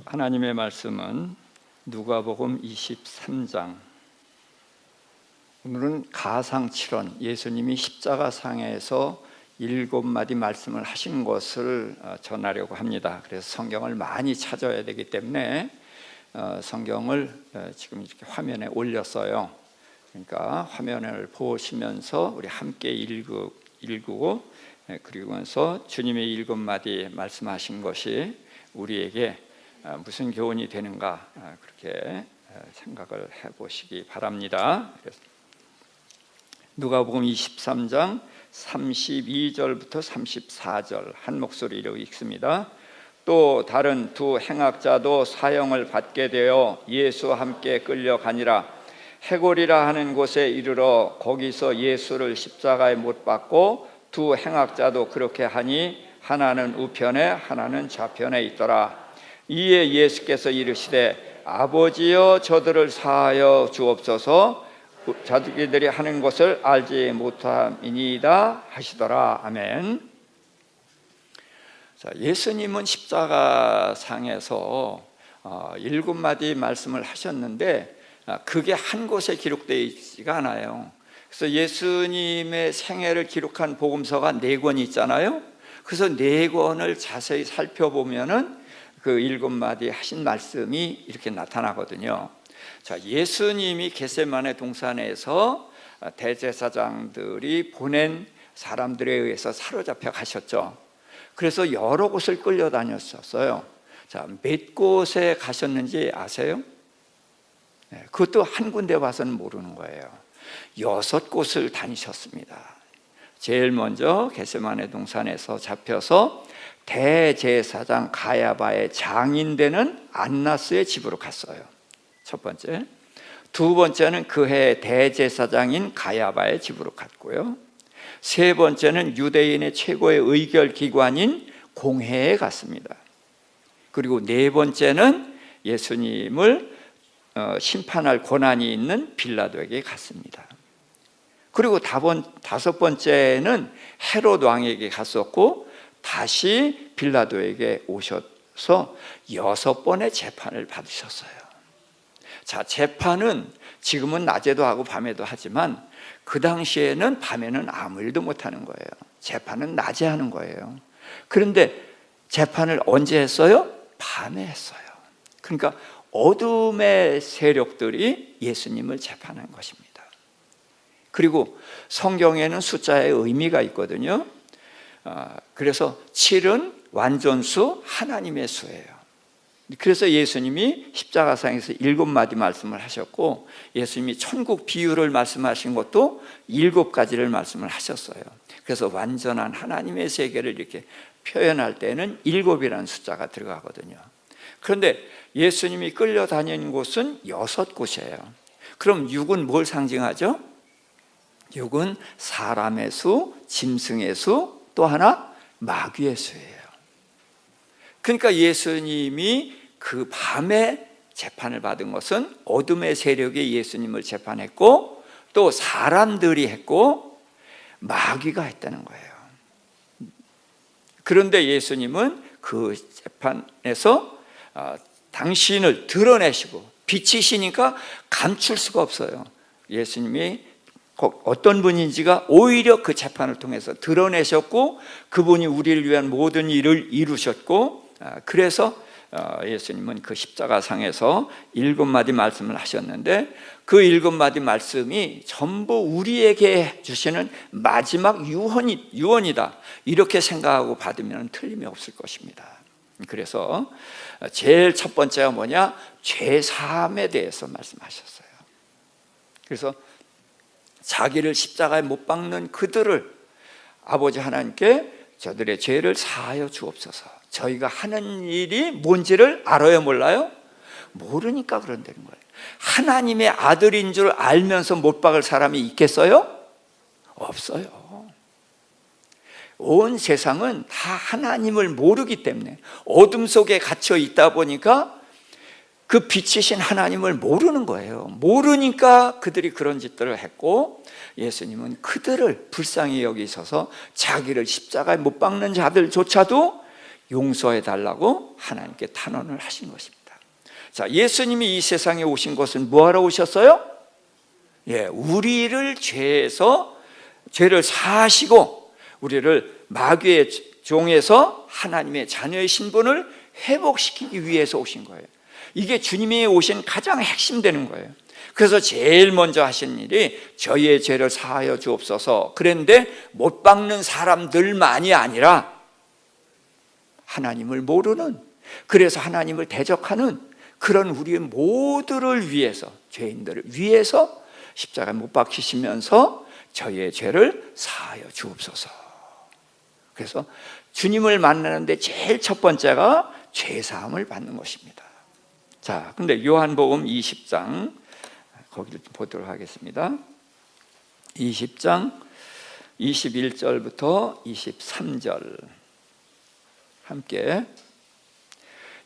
하나님의 말씀은 누가복음 23장. 오늘은 가상칠언, 예수님이 십자가상에서 7마디 말씀을 하신 것을 전하려고 합니다. 그래서 성경을 많이 찾아야 되기 때문에 성경을 지금 이렇게 화면에 올렸어요. 그러니까 화면을 보시면서 우리 함께 읽고 그리고서 주님의 7마디 말씀하신 것이 우리에게 무슨 교훈이 되는가 그렇게 생각을 해보시기 바랍니다. 누가복음 23장 32절부터 34절 한 목소리로 읽습니다. 또 다른 두 행악자도 사형을 받게 되어 예수와 함께 끌려가니라. 해골이라 하는 곳에 이르러 거기서 예수를 십자가에 못 박고 두 행악자도 그렇게 하니 하나는 우편에 하나는 좌편에 있더라. 이에 예수께서 이르시되 아버지여 저들을 사하여 주옵소서 자기들이 하는 것을 알지 못함이니이다 하시더라. 아멘. 자, 예수님은 십자가상에서 7마디 말씀을 하셨는데 그게 한 곳에 기록되어 있지가 않아요. 그래서 예수님의 생애를 기록한 복음서가 4권이 있잖아요. 그래서 4권을 자세히 살펴보면은 그 7마디 하신 말씀이 이렇게 나타나거든요. 자, 예수님이 겟세마네 동산에서 대제사장들이 보낸 사람들에 의해서 사로잡혀 가셨죠. 그래서 여러 곳을 끌려다녔었어요. 자, 몇 곳에 가셨는지 아세요? 그것도 한 군데 와서는 모르는 거예요. 6곳을 다니셨습니다. 제일 먼저 겟세마네 동산에서 잡혀서 대제사장 가야바의 장인 되는 안나스의 집으로 갔어요. 첫 번째. 두 번째는 그해 대제사장인 가야바의 집으로 갔고요. 세 번째는 유대인의 최고의 의결기관인 공회에 갔습니다. 그리고 네 번째는 예수님을 심판할 권한이 있는 빌라도에게 갔습니다. 그리고 다섯 번째는 헤롯 왕에게 갔었고 다시 빌라도에게 오셔서 6번의 재판을 받으셨어요. 자, 재판은 지금은 낮에도 하고 밤에도 하지만 그 당시에는 밤에는 아무 일도 못하는 거예요. 재판은 낮에 하는 거예요. 그런데 재판을 언제 했어요? 밤에 했어요. 그러니까 어둠의 세력들이 예수님을 재판한 것입니다. 그리고 성경에는 숫자의 의미가 있거든요. 그래서 7은 완전수, 하나님의 수예요. 그래서 예수님이 십자가상에서 7마디 말씀을 하셨고 예수님이 천국 비유를 말씀하신 것도 7가지를 말씀을 하셨어요. 그래서 완전한 하나님의 세계를 이렇게 표현할 때는 7이라는 숫자가 들어가거든요. 그런데 예수님이 끌려다니는 곳은 6곳이에요. 그럼 6은 뭘 상징하죠? 6은 사람의 수, 짐승의 수, 또 하나 마귀의 수예요. 그러니까 예수님이 그 밤에 재판을 받은 것은 어둠의 세력이 예수님을 재판했고 또 사람들이 했고 마귀가 했다는 거예요. 그런데 예수님은 그 재판에서 당신을 드러내시고 빛이시니까 감출 수가 없어요. 예수님이 어떤 분인지가 오히려 그 재판을 통해서 드러내셨고 그분이 우리를 위한 모든 일을 이루셨고 그래서 예수님은 그 십자가상에서 7마디 말씀을 하셨는데 그 7마디 말씀이 전부 우리에게 주시는 마지막 유언이다 이렇게 생각하고 받으면 틀림이 없을 것입니다. 그래서 제일 첫 번째가 뭐냐? 죄사함에 대해서 말씀하셨어요. 그래서 자기를 십자가에 못 박는 그들을 아버지 하나님께 저들의 죄를 사하여 주옵소서. 저희가 하는 일이 뭔지를 알아요, 몰라요? 모르니까 그런다는 거예요. 하나님의 아들인 줄 알면서 못 박을 사람이 있겠어요? 없어요. 온 세상은 다 하나님을 모르기 때문에 어둠 속에 갇혀 있다 보니까 그 빛이신 하나님을 모르는 거예요. 모르니까 그들이 그런 짓들을 했고 예수님은 그들을 불쌍히 여기셔서 자기를 십자가에 못 박는 자들조차도 용서해 달라고 하나님께 탄원을 하신 것입니다. 자, 예수님이 이 세상에 오신 것은 뭐하러 오셨어요? 우리를 죄를 사하시고 우리를 마귀의 종에서 하나님의 자녀의 신분을 회복시키기 위해서 오신 거예요. 이게 주님이 오신 가장 핵심되는 거예요. 그래서 제일 먼저 하신 일이 저희의 죄를 사하여 주옵소서. 그런데 못 박는 사람들만이 아니라 하나님을 모르는, 그래서 하나님을 대적하는 그런 우리의 모두를 위해서, 죄인들을 위해서 십자가에 못 박히시면서 저희의 죄를 사하여 주옵소서. 그래서 주님을 만나는데 제일 첫 번째가 죄사함을 받는 것입니다. 자, 근데 요한복음 20장 거기를 보도록 하겠습니다. 20장 21절부터 23절 함께.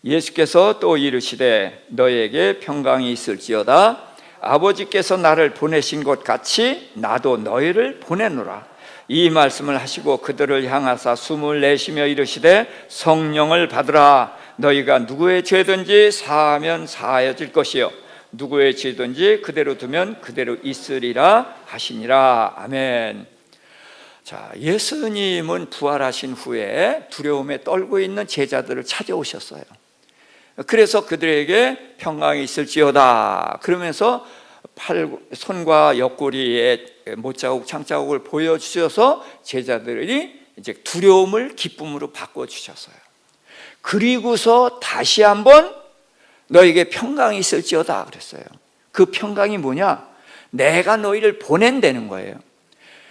예수께서 또 이르시되 너희에게 평강이 있을지어다. 아버지께서 나를 보내신 것 같이 나도 너희를 보내노라. 이 말씀을 하시고 그들을 향하사 숨을 내쉬며 이르시되 성령을 받으라. 너희가 누구의 죄든지 사하면 사하여질 것이요 누구의 죄든지 그대로 두면 그대로 있으리라 하시니라. 아멘. 자, 예수님은 부활하신 후에 두려움에 떨고 있는 제자들을 찾아오셨어요. 그래서 그들에게 평강이 있을지어다 그러면서 손과 옆구리에 못자국 창자국을 보여주셔서 제자들이 이제 두려움을 기쁨으로 바꿔주셨어요. 그리고서 다시 한번 너에게 평강이 있을지어다 그랬어요. 그 평강이 뭐냐? 내가 너희를 보낸다는 거예요.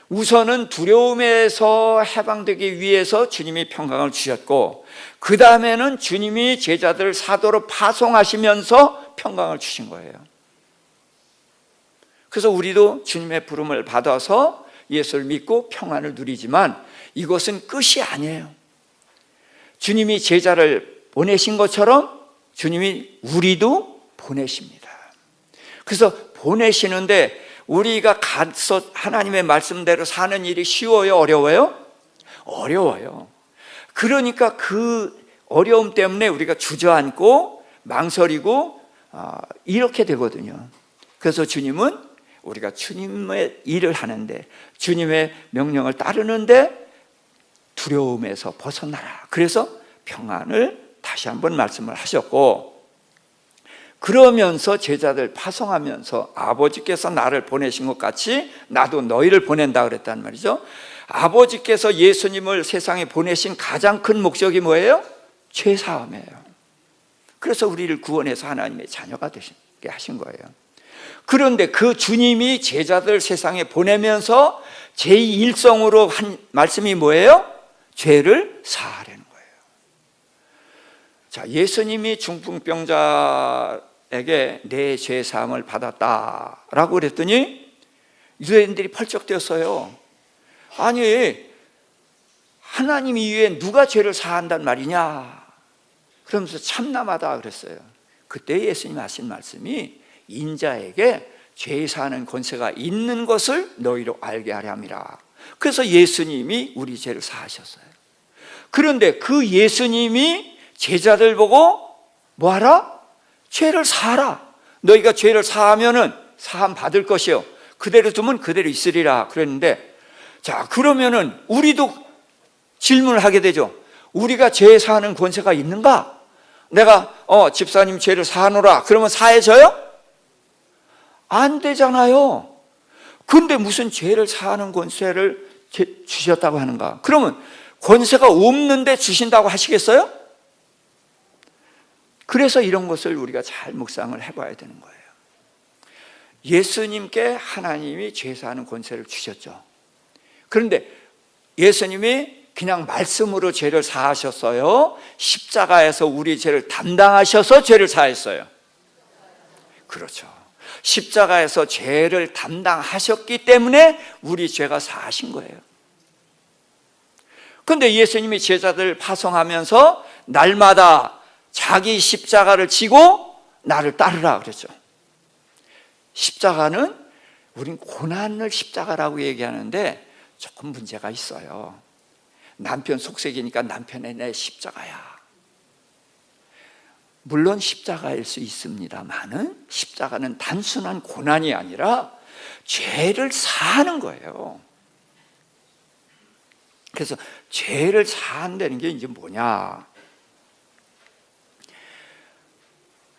우선은 두려움에서 해방되기 위해서 주님이 평강을 주셨고, 그 다음에는 주님이 제자들을 사도로 파송하시면서 평강을 주신 거예요. 그래서 우리도 주님의 부름을 받아서 예수를 믿고 평안을 누리지만 이것은 끝이 아니에요. 주님이 제자를 보내신 것처럼 주님이 우리도 보내십니다. 그래서 보내시는데 우리가 가서 하나님의 말씀대로 사는 일이 쉬워요? 어려워요? 어려워요. 그러니까 그 어려움 때문에 우리가 주저앉고 망설이고 이렇게 되거든요. 그래서 주님은 우리가 주님의 일을 하는데, 주님의 명령을 따르는데 두려움에서 벗어나라. 그래서 평안을 다시 한번 말씀을 하셨고, 그러면서 제자들 파송하면서 아버지께서 나를 보내신 것 같이 나도 너희를 보낸다 그랬단 말이죠. 아버지께서 예수님을 세상에 보내신 가장 큰 목적이 뭐예요? 죄사함이에요. 그래서 우리를 구원해서 하나님의 자녀가 되게 하신 거예요. 그런데 그 주님이 제자들 세상에 보내면서 제1성으로 한 말씀이 뭐예요? 죄를 사하라는 거예요. 자, 예수님이 중풍병자에게 내 죄 사함을 받았다라고 그랬더니 유대인들이 펄쩍 뛰었어요. 아니, 하나님 이외에 누가 죄를 사한단 말이냐? 그러면서 참남하다 그랬어요. 그때 예수님이 하신 말씀이 인자에게 죄 사하는 권세가 있는 것을 너희로 알게 하려 함이라. 그래서 예수님이 우리 죄를 사하셨어요. 그런데 그 예수님이 제자들 보고 뭐하라? 죄를 사하라. 너희가 죄를 사하면은 사함 받을 것이요 그대로 두면 그대로 있으리라 그랬는데, 자, 그러면은 우리도 질문을 하게 되죠. 우리가 죄 사하는 권세가 있는가? 내가 집사님 죄를 사하노라 그러면 사해져요? 안 되잖아요. 근데 무슨 죄를 사하는 권세를 주셨다고 하는가? 그러면 권세가 없는데 주신다고 하시겠어요? 그래서 이런 것을 우리가 잘 묵상을 해봐야 되는 거예요. 예수님께 하나님이 죄 사하는 권세를 주셨죠. 그런데 예수님이 그냥 말씀으로 죄를 사하셨어요? 십자가에서 우리 죄를 담당하셔서 죄를 사했어요? 그렇죠. 십자가에서 죄를 담당하셨기 때문에 우리 죄가 사하신 거예요. 그런데 예수님이 제자들 파송하면서 날마다 자기 십자가를 지고 나를 따르라 그랬죠. 십자가는 우린 고난을 십자가라고 얘기하는데 조금 문제가 있어요. 남편 속색이니까 남편의 내 십자가야. 물론 십자가일 수 있습니다만은 십자가는 단순한 고난이 아니라 죄를 사하는 거예요. 그래서 죄를 사한다는 게 이제 뭐냐?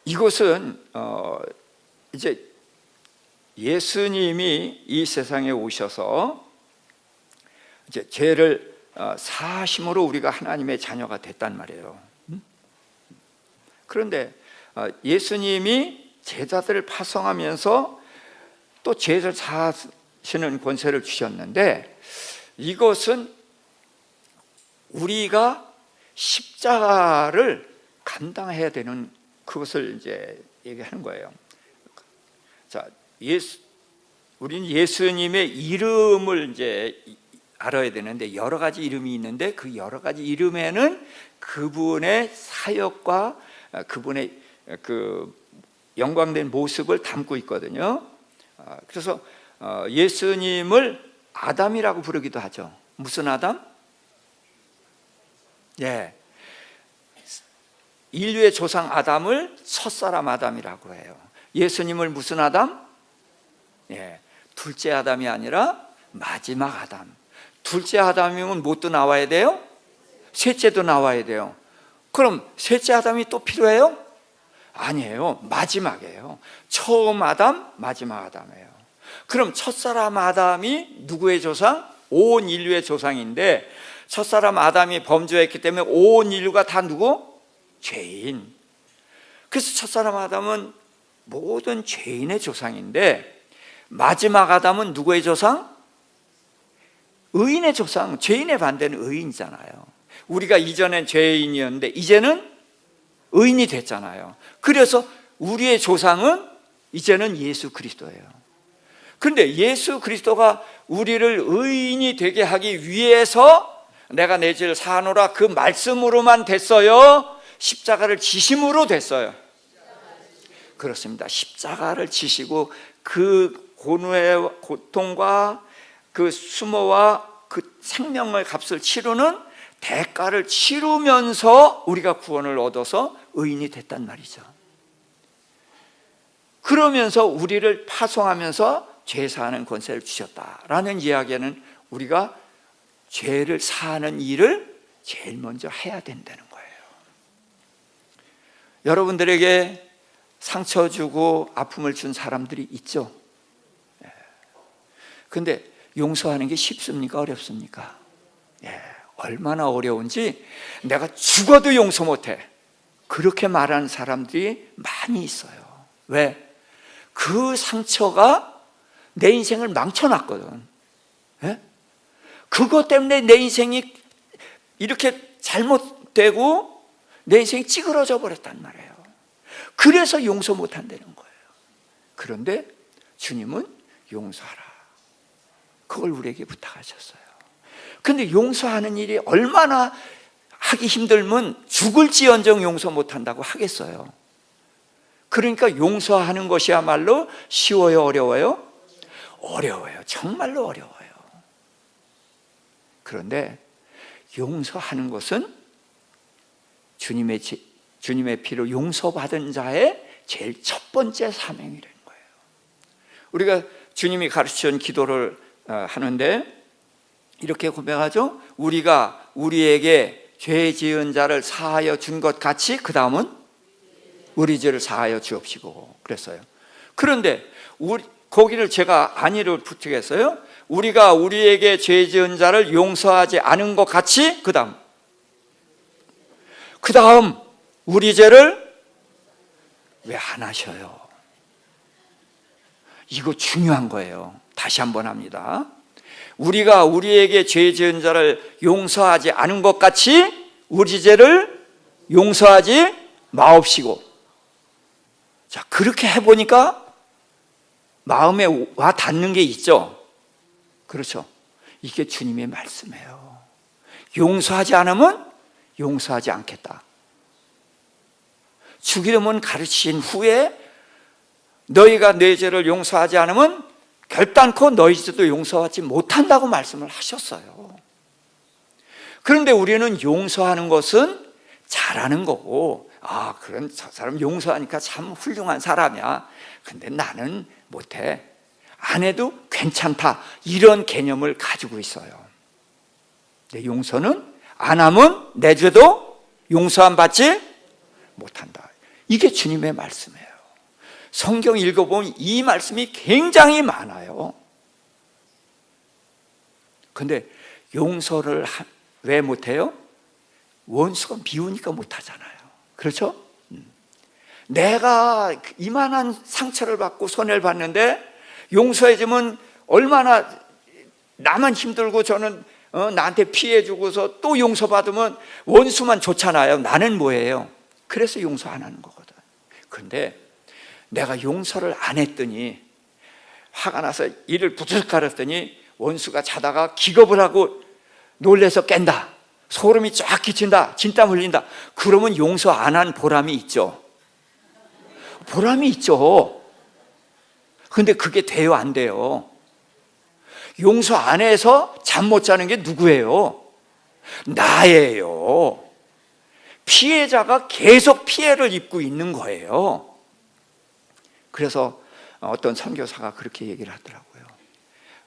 이것은 이제 예수님이 이 세상에 오셔서 이제 죄를 사하심으로 우리가 하나님의 자녀가 됐단 말이에요. 그런데 예수님이 제자들을 파송하면서 또 죄를 사하시는 권세를 주셨는데, 이것은 우리가 십자가를 감당해야 되는 그것을 이제 얘기하는 거예요. 자, 우리는 예수님의 이름을 이제 알아야 되는데, 여러 가지 이름이 있는데 그 여러 가지 이름에는 그분의 사역과 그분의 그 영광된 모습을 담고 있거든요. 그래서 예수님을 아담이라고 부르기도 하죠. 무슨 아담? 예, 인류의 조상 아담을 첫사람 아담이라고 해요. 예수님을 무슨 아담? 예, 둘째 아담이 아니라 마지막 아담. 둘째 아담이면 뭣도 나와야 돼요? 셋째도 나와야 돼요. 그럼 셋째 아담이 또 필요해요? 아니에요. 마지막이에요. 처음 아담, 마지막 아담이에요. 그럼 첫사람 아담이 누구의 조상? 온 인류의 조상인데, 첫사람 아담이 범죄했기 때문에 온 인류가 다 누구? 죄인. 그래서 첫사람 아담은 모든 죄인의 조상인데, 마지막 아담은 누구의 조상? 의인의 조상. 죄인의 반대는 의인이잖아요. 우리가 이전엔 죄인이었는데 이제는 의인이 됐잖아요. 그래서 우리의 조상은 이제는 예수 그리스도예요. 그런데 예수 그리스도가 우리를 의인이 되게 하기 위해서 내가 내 죄를 사하노라 그 말씀으로만 됐어요? 십자가를 지심으로 됐어요? 그렇습니다. 십자가를 지시고 그 고뇌의 고통과 그 수모와 그 생명의 값을 치르는 대가를 치르면서 우리가 구원을 얻어서 의인이 됐단 말이죠. 그러면서 우리를 파송하면서 죄 사하는 권세를 주셨다라는 이야기는 우리가 죄를 사하는 일을 제일 먼저 해야 된다는 거예요. 여러분들에게 상처 주고 아픔을 준 사람들이 있죠. 그런데 용서하는 게 쉽습니까? 어렵습니까? 얼마나 어려운지, 내가 죽어도 용서 못해, 그렇게 말하는 사람들이 많이 있어요. 왜? 그 상처가 내 인생을 망쳐놨거든. 그것 때문에 내 인생이 이렇게 잘못되고 내 인생이 찌그러져 버렸단 말이에요. 그래서 용서 못한다는 거예요. 그런데 주님은 용서하라, 그걸 우리에게 부탁하셨어요. 근데 용서하는 일이 얼마나 하기 힘들면 죽을지언정 용서 못한다고 하겠어요. 그러니까 용서하는 것이야말로 쉬워요, 어려워요? 어려워요. 정말로 어려워요. 그런데 용서하는 것은 주님의 피로 용서받은 자의 제일 첫 번째 사명이라는 거예요. 우리가 주님이 가르치신 기도를 하는데 이렇게 고백하죠. 우리가 우리에게 죄 지은 자를 사하여 준 것 같이 그 다음은 우리 죄를 사하여 주옵시고 그랬어요. 그런데 거기를 제가 안위를 부탁했어요. 우리가 우리에게 죄 지은 자를 용서하지 않은 것 같이 그 다음 우리 죄를 왜 안 하셔요? 이거 중요한 거예요. 다시 한번 합니다. 우리가 우리에게 죄 지은 자를 용서하지 않은 것 같이 우리 죄를 용서하지 마옵시고. 자, 그렇게 해보니까 마음에 와 닿는 게 있죠. 그렇죠. 이게 주님의 말씀이에요. 용서하지 않으면 용서하지 않겠다. 죽이려면 가르치신 후에 너희가 내 죄를 용서하지 않으면 결단코 너희 죄도 용서하지 못한다고 말씀을 하셨어요. 그런데 우리는 용서하는 것은 잘하는 거고, 그런 저 사람 용서하니까 참 훌륭한 사람이야. 근데 나는 못해. 안 해도 괜찮다. 이런 개념을 가지고 있어요. 근데 용서는 안 하면 내 죄도 용서함 받지 못한다. 이게 주님의 말씀이에요. 성경 읽어보면 이 말씀이 굉장히 많아요. 근데 용서를 왜 못해요? 원수가 미우니까 못하잖아요. 그렇죠? 내가 이만한 상처를 받고 손해를 봤는데 용서해주면 얼마나 나만 힘들고 저는 나한테 피해주고서 또 용서받으면 원수만 좋잖아요. 나는 뭐예요? 그래서 용서 안 하는 거거든. 그런데 내가 용서를 안 했더니 화가 나서 이를 부스럭 갈았더니 원수가 자다가 기겁을 하고 놀래서 깬다. 소름이 쫙 끼친다. 진땀 흘린다. 그러면 용서 안 한 보람이 있죠. 보람이 있죠. 근데 그게 돼요, 안 돼요? 용서 안 해서 잠 못 자는 게 누구예요? 나예요. 피해자가 계속 피해를 입고 있는 거예요. 그래서 어떤 선교사가 그렇게 얘기를 하더라고요.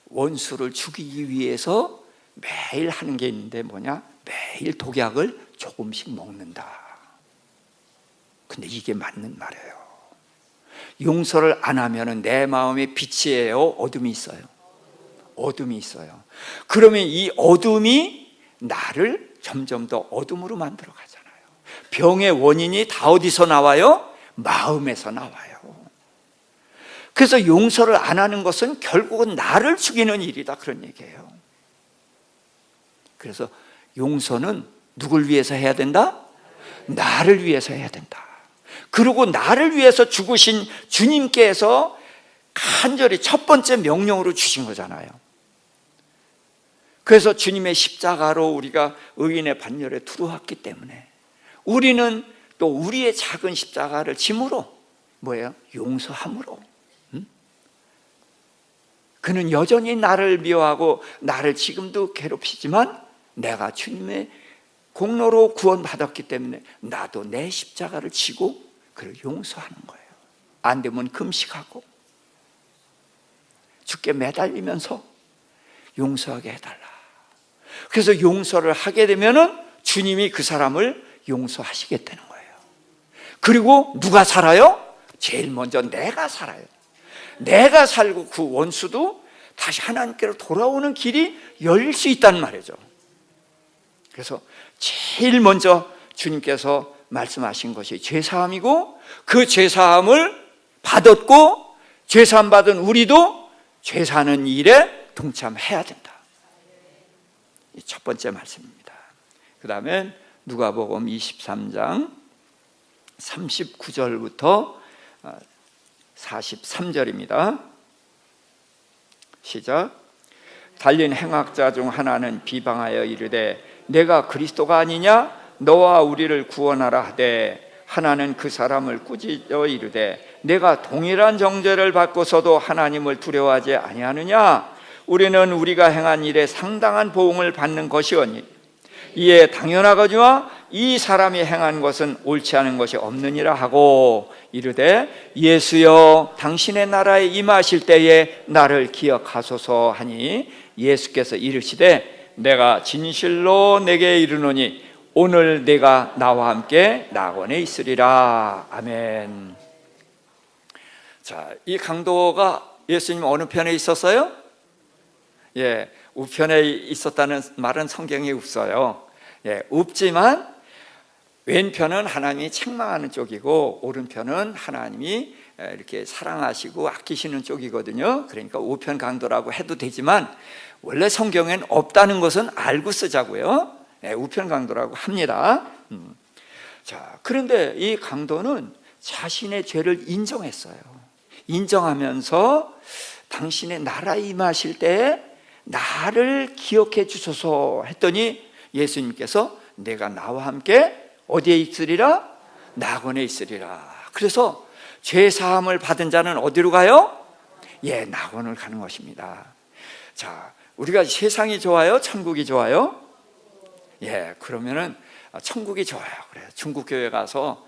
원수를 죽이기 위해서 매일 하는 게 있는데 뭐냐? 매일 독약을 조금씩 먹는다. 근데 이게 맞는 말이에요. 용서를 안 하면 내 마음에 빛이에요? 어둠이 있어요? 어둠이 있어요. 그러면 이 어둠이 나를 점점 더 어둠으로 만들어 가잖아요. 병의 원인이 다 어디서 나와요? 마음에서 나와요. 그래서 용서를 안 하는 것은 결국은 나를 죽이는 일이다, 그런 얘기예요. 그래서 용서는 누굴 위해서 해야 된다? 나를 위해서 해야 된다. 그리고 나를 위해서 죽으신 주님께서 간절히 첫 번째 명령으로 주신 거잖아요. 그래서 주님의 십자가로 우리가 의인의 반열에 들어왔기 때문에 우리는 또 우리의 작은 십자가를 짐으로 뭐예요? 용서함으로. 그는 여전히 나를 미워하고 나를 지금도 괴롭히지만 내가 주님의 공로로 구원받았기 때문에 나도 내 십자가를 지고 그를 용서하는 거예요. 안 되면 금식하고 주께 매달리면서 용서하게 해달라. 그래서 용서를 하게 되면은 주님이 그 사람을 용서하시게 되는 거예요. 그리고 누가 살아요? 제일 먼저 내가 살아요. 내가 살고 그 원수도 다시 하나님께로 돌아오는 길이 열릴 수 있다는 말이죠. 그래서 제일 먼저 주님께서 말씀하신 것이 죄사함이고, 그 죄사함을 받았고 죄사함 받은 우리도 죄사하는 일에 동참해야 된다. 이 첫 번째 말씀입니다. 그 다음에 누가복음 23장 39절부터 43절입니다. 시작. 달린 행악자 중 하나는 비방하여 이르되 내가 그리스도가 아니냐? 너와 우리를 구원하라 하되, 하나는 그 사람을 꾸짖어 이르되 내가 동일한 정죄를 받고서도 하나님을 두려워하지 아니하느냐? 우리는 우리가 행한 일에 상당한 보응을 받는 것이오니 이에 당연하거니와 이 사람이 행한 것은 옳지 않은 것이 없느니라 하고 이르되 예수여 당신의 나라에 임하실 때에 나를 기억하소서 하니, 예수께서 이르시되 내가 진실로 내게 이르노니 오늘 내가 나와 함께 낙원에 있으리라. 아멘. 자, 이 강도가 예수님 어느 편에 있었어요? 예, 우편에 있었다는 말은 성경에 없어요. 예, 없지만 왼편은 하나님이 책망하는 쪽이고 오른편은 하나님이 이렇게 사랑하시고 아끼시는 쪽이거든요. 그러니까 우편 강도라고 해도 되지만 원래 성경엔 없다는 것은 알고 쓰자고요. 예, 우편 강도라고 합니다. 자, 그런데 이 강도는 자신의 죄를 인정했어요. 인정하면서 당신의 나라에 임하실 때 나를 기억해 주소서 했더니 예수님께서 내가 나와 함께 어디에 있으리라? 낙원에 있으리라. 그래서 죄 사함을 받은 자는 어디로 가요? 예, 낙원을 가는 것입니다. 자, 우리가 세상이 좋아요? 천국이 좋아요? 예, 그러면은 천국이 좋아요. 그래요. 중국 교회 가서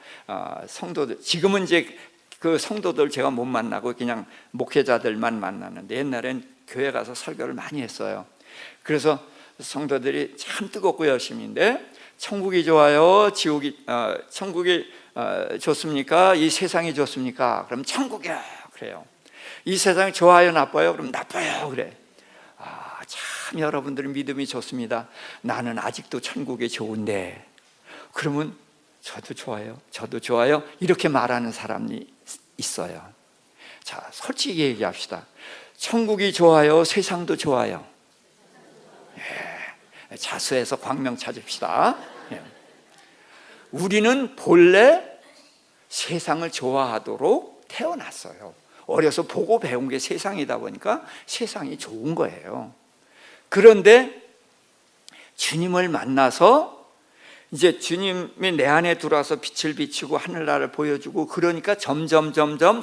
성도들, 지금은 이제 그 성도들 제가 못 만나고 그냥 목회자들만 만나는데 옛날엔 교회 가서 설교를 많이 했어요. 그래서 성도들이 참 뜨겁고 열심인데 천국이 좋아요, 천국이 좋습니까? 이 세상이 좋습니까? 그럼 천국이야 그래요. 이 세상이 좋아요, 나빠요? 그럼 나빠요 그래. 참 여러분들의 믿음이 좋습니다. 나는 아직도 천국이 좋은데. 그러면 저도 좋아요, 저도 좋아요 이렇게 말하는 사람이 있어요. 자, 솔직히 얘기합시다. 천국이 좋아요, 세상도 좋아요? 예, 자수해서 광명 찾읍시다. 예. 우리는 본래 세상을 좋아하도록 태어났어요. 어려서 보고 배운 게 세상이다 보니까 세상이 좋은 거예요. 그런데 주님을 만나서 이제 주님이 내 안에 들어와서 빛을 비추고 하늘나라를 보여주고 그러니까 점점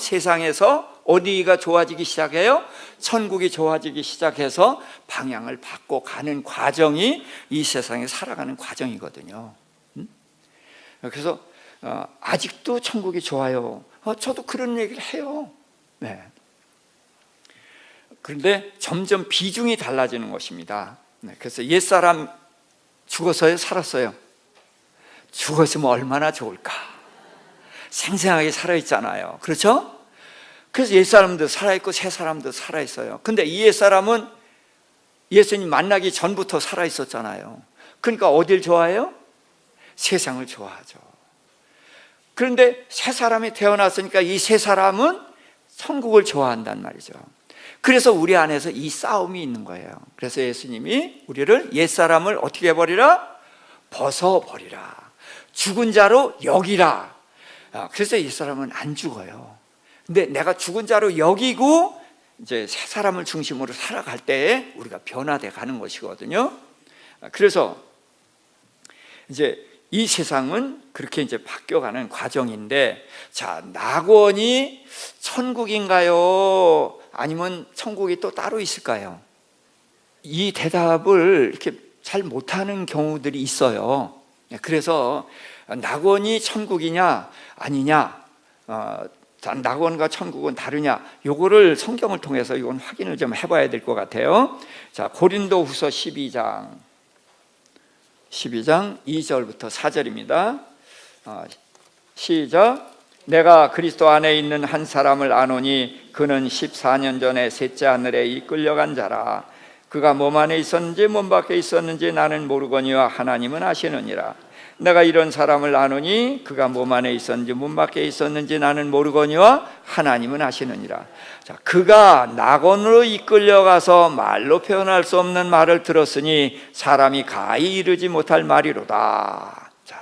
세상에서 어디가 좋아지기 시작해요? 천국이 좋아지기 시작해서 방향을 바꿔 가는 과정이 이 세상에 살아가는 과정이거든요. 그래서 아직도 천국이 좋아요. 저도 그런 얘기를 해요. 네. 그런데 점점 비중이 달라지는 것입니다. 그래서 옛사람 죽어서요, 살았어요? 죽었으면 얼마나 좋을까? 생생하게 살아있잖아요. 그렇죠? 그래서 옛사람도 살아있고 새사람도 살아있어요. 근데 이 옛사람은 예수님 만나기 전부터 살아있었잖아요. 그러니까 어딜 좋아해요? 세상을 좋아하죠. 그런데 새사람이 태어났으니까 이 새사람은 천국을 좋아한단 말이죠. 그래서 우리 안에서 이 싸움이 있는 거예요. 그래서 예수님이 우리를 옛사람을 어떻게 해버리라? 벗어버리라. 죽은 자로 여기라. 그래서 옛사람은 안 죽어요. 근데 내가 죽은 자로 여기고 이제 새 사람을 중심으로 살아갈 때 우리가 변화돼 가는 것이거든요. 그래서 이제 이 세상은 그렇게 이제 바뀌어가는 과정인데, 자, 낙원이 천국인가요? 아니면 천국이 또 따로 있을까요? 이 대답을 이렇게 잘 못하는 경우들이 있어요. 그래서 낙원이 천국이냐 아니냐, 낙원과 천국은 다르냐, 요거를 성경을 통해서 이건 확인을 좀 해봐야 될 것 같아요. 자, 고린도후서 12장 2절부터 4절입니다. 시작. 내가 그리스도 안에 있는 한 사람을 아노니 그는 14년 전에 셋째 하늘에 이끌려간 자라. 그가 몸 안에 있었는지 몸 밖에 있었는지 나는 모르거니와 하나님은 아시느니라. 내가 이런 사람을 아노니 그가 몸 안에 있었는지 몸 밖에 있었는지 나는 모르거니와 하나님은 아시느니라. 자, 그가 낙원으로 이끌려가서 말로 표현할 수 없는 말을 들었으니 사람이 가히 이르지 못할 말이로다. 자,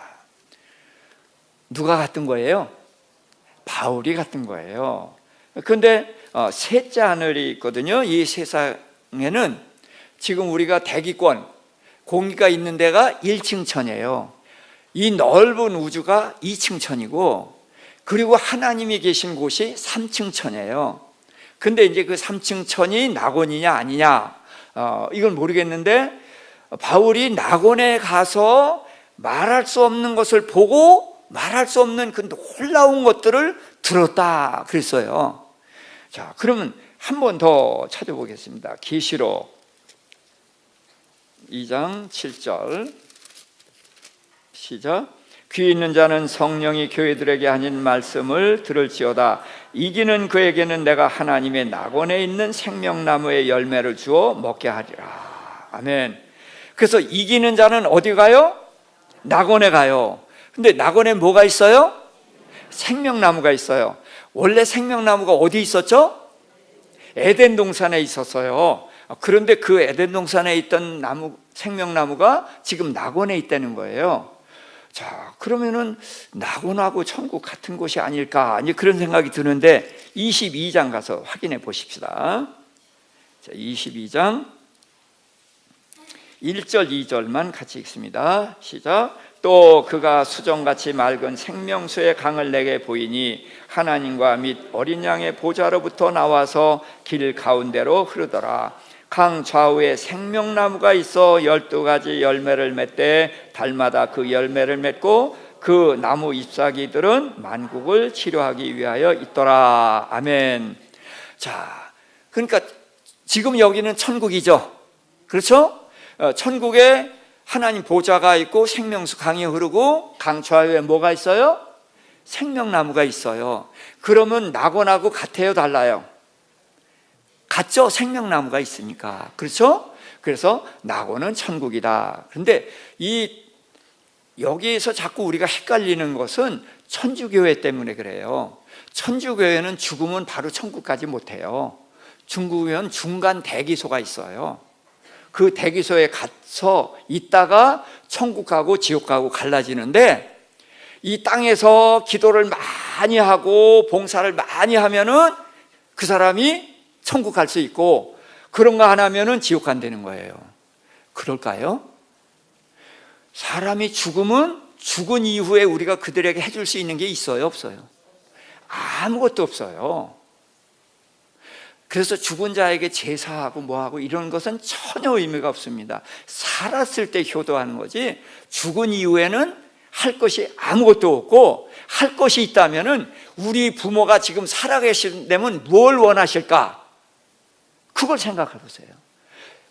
누가 같은 거예요? 바울이 같은 거예요. 그런데 셋째 하늘이 있거든요. 이 세상에는 지금 우리가 대기권, 공기가 있는 데가 1층 천이에요. 이 넓은 우주가 2층 천이고, 그리고 하나님이 계신 곳이 3층 천이에요. 근데 이제 그 3층 천이 낙원이냐 아니냐, 이건 모르겠는데 바울이 낙원에 가서 말할 수 없는 것을 보고 말할 수 없는 그 놀라운 것들을 들었다 그랬어요. 자, 그러면 한 번 더 찾아보겠습니다. 계시록 2장 7절 시작. 귀 있는 자는 성령이 교회들에게 하는 말씀을 들을지어다. 이기는 그에게는 내가 하나님의 낙원에 있는 생명나무의 열매를 주어 먹게 하리라. 아멘. 그래서 이기는 자는 어디 가요? 낙원에 가요. 근데 낙원에 뭐가 있어요? 생명나무가 있어요. 원래 생명나무가 어디 있었죠? 에덴 동산에 있었어요. 그런데 그 에덴 동산에 있던 생명나무가 지금 낙원에 있다는 거예요. 자, 그러면은 낙원하고 천국 같은 곳이 아닐까, 그런 생각이 드는데 22장 가서 확인해 보십시다. 자, 22장 1절 2절만 같이 읽습니다. 시작. 또 그가 수정같이 맑은 생명수의 강을 내게 보이니 하나님과 및 어린 양의 보좌로부터 나와서 길 가운데로 흐르더라. 강 좌우에 생명나무가 있어 12가지 열매를 맺되 달마다 그 열매를 맺고 그 나무 잎사귀들은 만국을 치료하기 위하여 있더라. 아멘. 자, 그러니까 지금 여기는 천국이죠. 그렇죠? 천국에 하나님 보좌가 있고 생명수 강이 흐르고 강 좌우에 뭐가 있어요? 생명나무가 있어요. 그러면 낙원하고 같아요, 달라요? 같죠? 생명나무가 있으니까. 그렇죠? 그래서 낙원은 천국이다. 그런데 여기에서 자꾸 우리가 헷갈리는 것은 천주교회 때문에 그래요. 천주교회는 죽으면 바로 천국까지 못해요. 중국교회는 중간 대기소가 있어요. 그 대기소에 가서 있다가 천국 가고 지옥 가고 갈라지는데, 이 땅에서 기도를 많이 하고 봉사를 많이 하면은 그 사람이 천국 갈 수 있고, 그런 거 안 하면은 지옥 간다는 거예요. 그럴까요? 사람이 죽으면 죽은 이후에 우리가 그들에게 해줄 수 있는 게 있어요, 없어요? 아무것도 없어요. 그래서 죽은 자에게 제사하고 뭐하고 이런 것은 전혀 의미가 없습니다. 살았을 때 효도하는 거지, 죽은 이후에는 할 것이 아무것도 없고, 할 것이 있다면은 우리 부모가 지금 살아계신다면 뭘 원하실까? 그걸 생각해 보세요.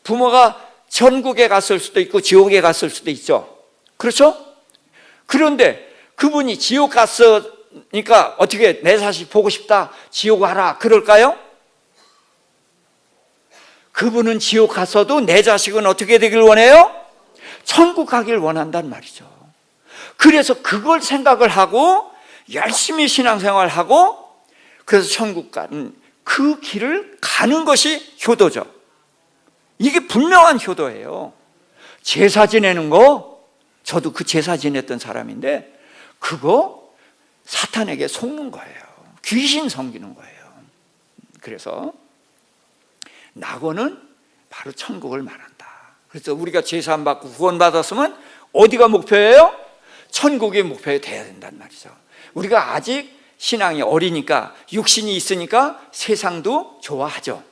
부모가 천국에 갔을 수도 있고 지옥에 갔을 수도 있죠. 그렇죠? 그런데 그분이 지옥 갔으니까 어떻게 내 자식 보고 싶다, 지옥 와라 그럴까요? 그분은 지옥 갔어도 내 자식은 어떻게 되길 원해요? 천국 가길 원한단 말이죠. 그래서 그걸 생각을 하고 열심히 신앙생활하고, 그래서 천국 가는 그 길을 가는 것이 효도죠. 이게 분명한 효도예요. 제사 지내는 거, 저도 그 제사 지냈던 사람인데 그거 사탄에게 속는 거예요. 귀신 섬기는 거예요. 그래서 낙원은 바로 천국을 말한다. 그래서 우리가 제사 안 받고 구원받았으면 어디가 목표예요? 천국이 목표가 돼야 된단 말이죠. 우리가 아직 신앙이 어리니까, 육신이 있으니까 세상도 좋아하죠.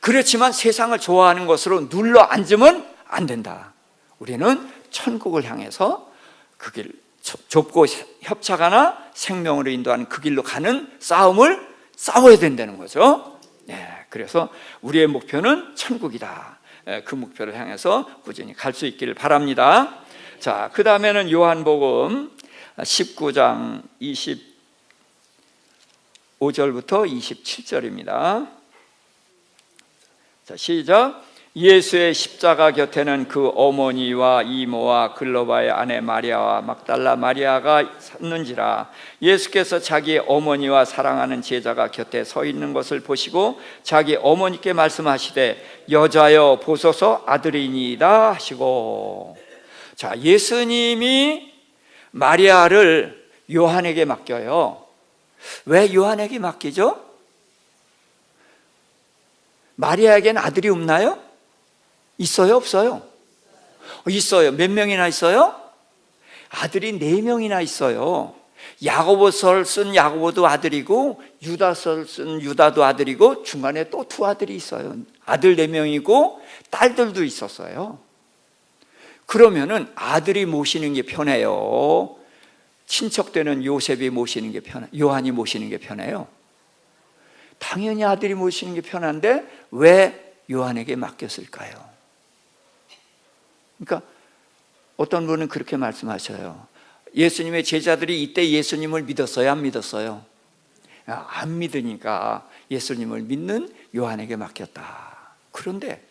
그렇지만 세상을 좋아하는 것으로 눌러 앉으면 안 된다. 우리는 천국을 향해서 그 길, 좁고 협착하나 생명으로 인도하는 그 길로 가는 싸움을 싸워야 된다는 거죠. 그래서 우리의 목표는 천국이다. 그 목표를 향해서 꾸준히 갈 수 있기를 바랍니다. 자, 그 다음에는 요한복음 19장 25절부터 27절입니다. 자, 시작. 예수의 십자가 곁에는 그 어머니와 이모와 글로바의 아내 마리아와 막달라 마리아가 섰는지라. 예수께서 자기 어머니와 사랑하는 제자가 곁에 서 있는 것을 보시고 자기 어머니께 말씀하시되 여자여 보소서 아들이니이다 하시고. 자, 예수님이 마리아를 요한에게 맡겨요. 왜 요한에게 맡기죠? 마리아에게는 아들이 없나요? 있어요, 없어요? 있어요. 몇 명이나 있어요? 아들이 4명이나 있어요. 야고보서를 쓴 야고보도 아들이고, 유다서를 쓴 유다도 아들이고, 중간에 또 2 아들이 있어요. 아들 4명이고 딸들도 있었어요. 그러면은 아들이 모시는 게 편해요? 친척되는 요셉이 모시는 게 편해요? 요한이 모시는 게 편해요? 당연히 아들이 모시는 게 편한데 왜 요한에게 맡겼을까요? 그러니까 어떤 분은 그렇게 말씀하셔요. 예수님의 제자들이 이때 예수님을 믿었어요, 안 믿었어요? 안 믿으니까 예수님을 믿는 요한에게 맡겼다. 그런데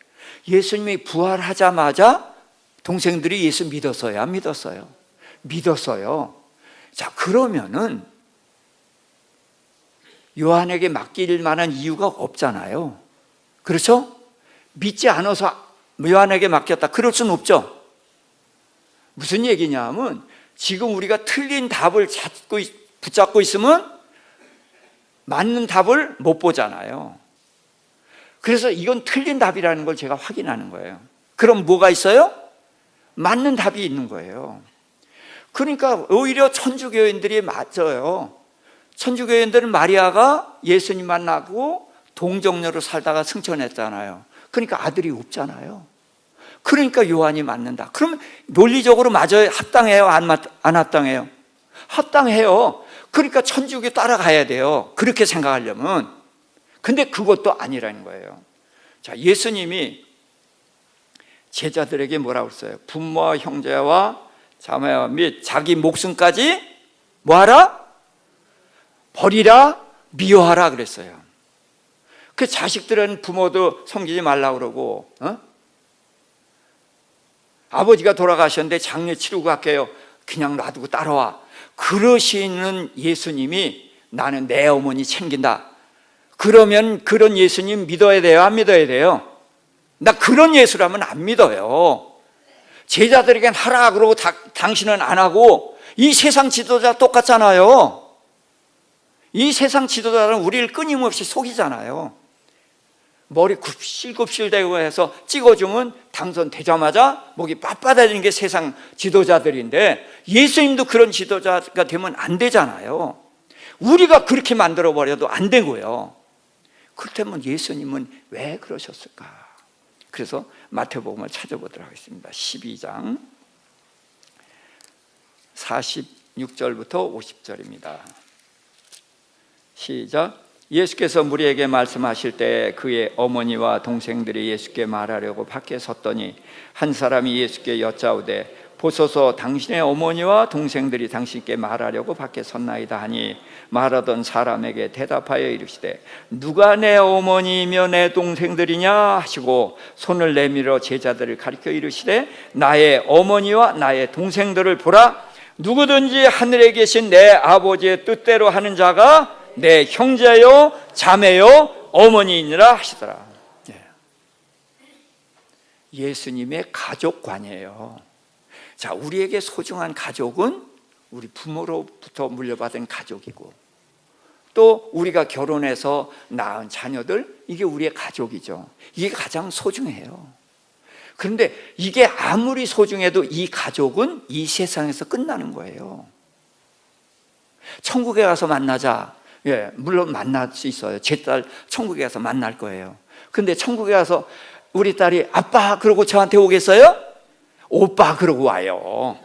예수님이 부활하자마자 동생들이 예수 믿었어요, 안 믿었어요? 믿었어요. 자, 그러면은 요한에게 맡길 만한 이유가 없잖아요. 그렇죠? 믿지 않아서 요한에게 맡겼다, 그럴 수는 없죠. 무슨 얘기냐면 지금 우리가 틀린 답을 붙잡고 있으면 맞는 답을 못 보잖아요. 그래서 이건 틀린 답이라는 걸 제가 확인하는 거예요. 그럼 뭐가 있어요? 맞는 답이 있는 거예요. 그러니까 오히려 천주교인들이 맞아요. 천주교인들은 마리아가 예수님 만나고 동정녀로 살다가 승천했잖아요. 그러니까 아들이 없잖아요. 그러니까 요한이 맞는다. 그러면 논리적으로 맞아요? 합당해요? 안 합당해요? 합당해요. 그러니까 천주교 따라가야 돼요. 그렇게 생각하려면. 근데 그것도 아니라는 거예요. 자, 예수님이 제자들에게 뭐라고 했어요? 부모와 형제와 자매와 및 자기 목숨까지 뭐하라? 버리라, 미워하라 그랬어요. 그 자식들은 부모도 섬기지 말라고 그러고, 아버지가 돌아가셨는데 장례 치르고 갈게요. 그냥 놔두고 따라와. 그러시는 예수님이 나는 내 어머니 챙긴다. 그러면 그런 예수님 믿어야 돼요? 안 믿어야 돼요? 나 그런 예수라면 안 믿어요. 제자들에겐 하라 그러고 당신은 안 하고, 이 세상 지도자 똑같잖아요. 이 세상 지도자는 우리를 끊임없이 속이잖아요. 머리 굽실굽실대고 해서 찍어주면 당선되자마자 목이 빳빳해지는 게 세상 지도자들인데, 예수님도 그런 지도자가 되면 안 되잖아요. 우리가 그렇게 만들어버려도 안 되고요. 그렇다면 예수님은 왜 그러셨을까? 그래서 마태복음을 찾아보도록 하겠습니다. 12장 46절부터 50절입니다. 시작. 예수께서 무리에게 말씀하실 때 그의 어머니와 동생들이 예수께 말하려고 밖에 섰더니 한 사람이 예수께 여짜오되 보소서 당신의 어머니와 동생들이 당신께 말하려고 밖에 섰나이다 하니, 말하던 사람에게 대답하여 이르시되 누가 내 어머니이며 내 동생들이냐 하시고 손을 내밀어 제자들을 가리켜 이르시되 나의 어머니와 나의 동생들을 보라. 누구든지 하늘에 계신 내 아버지의 뜻대로 하는 자가 내 형제요 자매요 어머니이니라 하시더라. 예수님의 가족관이에요. 자, 우리에게 소중한 가족은 우리 부모로부터 물려받은 가족이고, 또 우리가 결혼해서 낳은 자녀들, 이게 우리의 가족이죠. 이게 가장 소중해요. 그런데 이게 아무리 소중해도 이 가족은 이 세상에서 끝나는 거예요. 천국에 가서 만나자. 예, 물론 만날 수 있어요. 제 딸 천국에 가서 만날 거예요. 근데 천국에 가서 우리 딸이 아빠 그러고 저한테 오겠어요? 오빠 그러고 와요.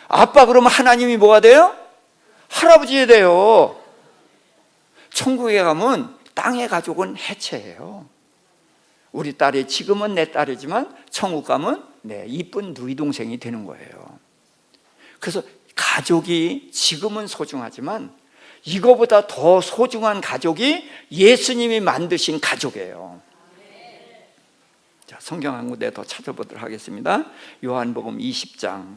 아빠 그러면 하나님이 뭐가 돼요? 할아버지 돼요. 천국에 가면 땅의 가족은 해체예요. 우리 딸이 지금은 내 딸이지만 천국 가면 내 이쁜 누이 동생이 되는 거예요. 그래서 가족이 지금은 소중하지만 이거보다 더 소중한 가족이 예수님이 만드신 가족이에요. 자, 성경 한 군데 더 찾아보도록 하겠습니다. 요한복음 20장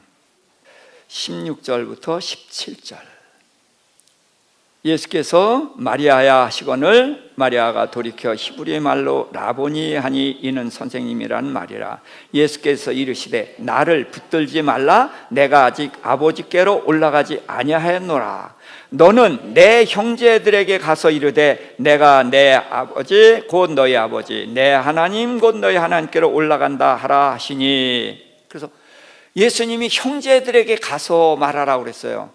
16절부터 17절. 예수께서 마리아야 하시거늘 마리아가 돌이켜 히브리 말로 라보니 하니 이는 선생님이라는 말이라. 예수께서 이르시되 나를 붙들지 말라. 내가 아직 아버지께로 올라가지 아니하였노라. 너는 내 형제들에게 가서 이르되 내가 내 아버지 곧 너희 아버지 내 하나님 곧 너희 하나님께로 올라간다 하라 하시니. 그래서 예수님이 형제들에게 가서 말하라고 그랬어요.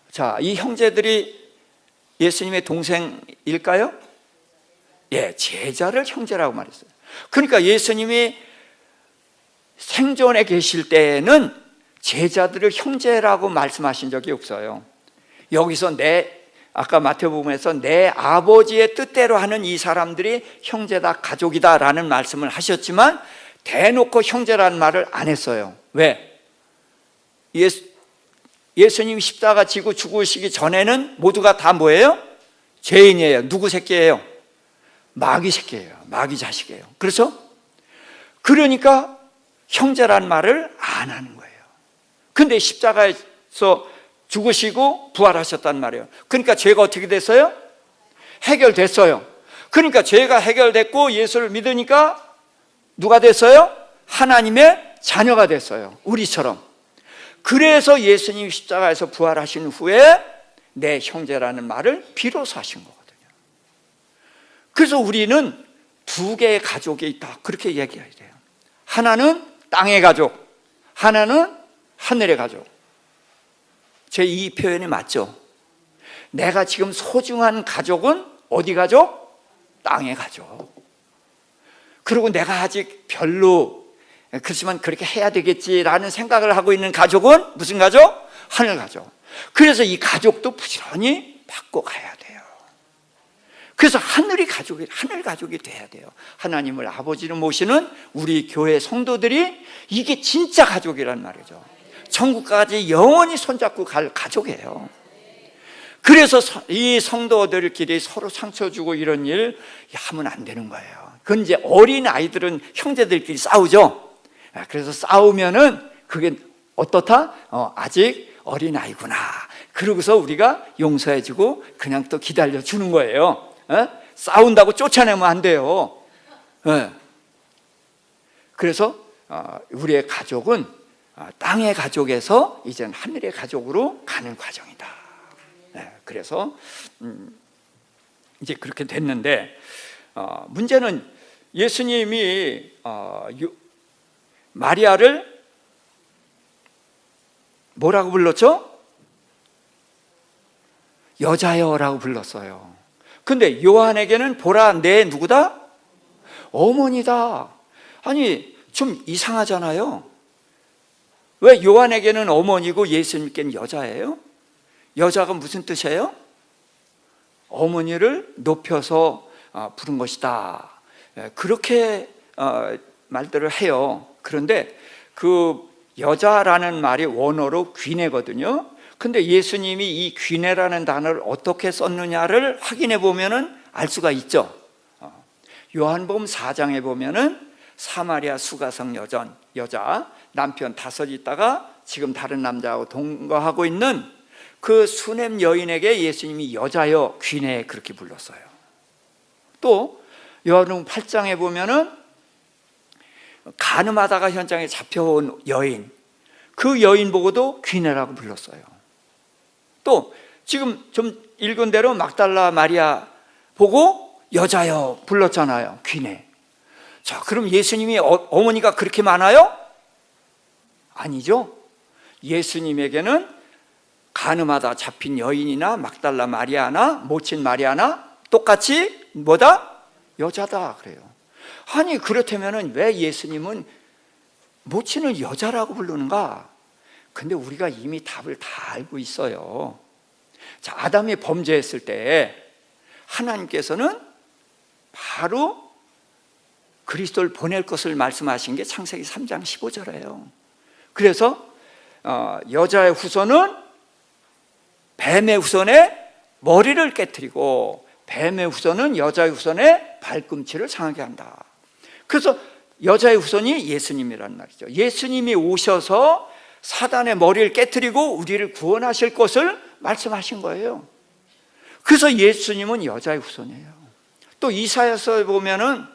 자, 이 형제들이 예수님의 동생일까요? 예, 제자를 형제라고 말했어요. 그러니까 예수님이 생존에 계실 때에는 제자들을 형제라고 말씀하신 적이 없어요. 여기서 아까 마태복음에서 내 아버지의 뜻대로 하는 이 사람들이 형제다, 가족이다 라는 말씀을 하셨지만 대놓고 형제라는 말을 안 했어요. 왜? 예수님이 십자가 지고 죽으시기 전에는 모두가 다 뭐예요? 죄인이에요. 누구 새끼예요? 마귀 새끼예요. 마귀 자식이에요. 그렇죠? 그러니까 형제라는 말을 안 하는 거예요. 근데 십자가에서 죽으시고 부활하셨단 말이에요. 그러니까 죄가 어떻게 됐어요? 해결됐어요. 그러니까 죄가 해결됐고 예수를 믿으니까 누가 됐어요? 하나님의 자녀가 됐어요. 우리처럼. 그래서 예수님이 십자가에서 부활하신 후에 내 형제라는 말을 비로소 하신 거거든요. 그래서 우리는 두 개의 가족이 있다, 그렇게 얘기해야 돼요. 하나는 땅의 가족, 하나는 하늘의 가족. 제 이 표현이 맞죠? 내가 지금 소중한 가족은 어디 가족? 땅의 가족. 그리고 내가 아직 별로 그렇지만 그렇게 해야 되겠지라는 생각을 하고 있는 가족은 무슨 가족? 하늘 가족. 그래서 이 가족도 부지런히 받고 가야 돼요. 그래서 하늘 가족이 돼야 돼요. 하나님을 아버지로 모시는 우리 교회 성도들이 이게 진짜 가족이란 말이죠. 천국까지 영원히 손잡고 갈 가족이에요. 그래서 이 성도들끼리 서로 상처 주고 이런 일 하면 안 되는 거예요. 그건 이제 어린 아이들은 형제들끼리 싸우죠. 그래서 싸우면은 그게 어떻다? 아직 어린 아이구나. 그러고서 우리가 용서해주고 그냥 또 기다려 주는 거예요. 싸운다고 쫓아내면 안 돼요. 그래서 우리의 가족은 땅의 가족에서 이제는 하늘의 가족으로 가는 과정이다. 그래서 이제 그렇게 됐는데 문제는 예수님이 마리아를 뭐라고 불렀죠? 여자여라고 불렀어요. 근데 요한에게는 보라 내 누구다? 어머니다. 아니 좀 이상하잖아요. 왜 요한에게는 어머니고 예수님께는 여자예요? 여자가 무슨 뜻이에요? 어머니를 높여서 부른 것이다. 그렇게 말들을 해요. 그런데 그 여자라는 말이 원어로 귀내거든요. 근데 예수님이 이 귀내라는 단어를 어떻게 썼느냐를 확인해 보면은 알 수가 있죠. 요한복음 4장에 보면은 사마리아 수가성 여자 남편 5 있다가 지금 다른 남자하고 동거하고 있는 그 수냄 여인에게 예수님이 여자여 귀내 그렇게 불렀어요. 또 요한복음 8장에 보면은 간음하다가 현장에 잡혀온 여인, 그 여인 보고도 귀내라고 불렀어요. 또 지금 좀 읽은 대로 막달라 마리아 보고 여자여 불렀잖아요. 귀내. 자, 그럼 예수님이 어머니가 그렇게 많아요? 아니죠. 예수님에게는 간음하다 잡힌 여인이나 막달라 마리아나 모친 마리아나 똑같이 뭐다? 여자다 그래요. 아니 그렇다면 왜 예수님은 모친을 여자라고 부르는가? 근데 우리가 이미 답을 다 알고 있어요. 자, 아담이 범죄했을 때 하나님께서는 바로 그리스도를 보낼 것을 말씀하신 게 창세기 3장 15절이에요. 그래서 여자의 후손은 뱀의 후손의 머리를 깨트리고 뱀의 후손은 여자의 후손의 발꿈치를 상하게 한다. 그래서 여자의 후손이 예수님이란 말이죠. 예수님이 오셔서 사단의 머리를 깨트리고 우리를 구원하실 것을 말씀하신 거예요. 그래서 예수님은 여자의 후손이에요. 또 이사야서에 보면은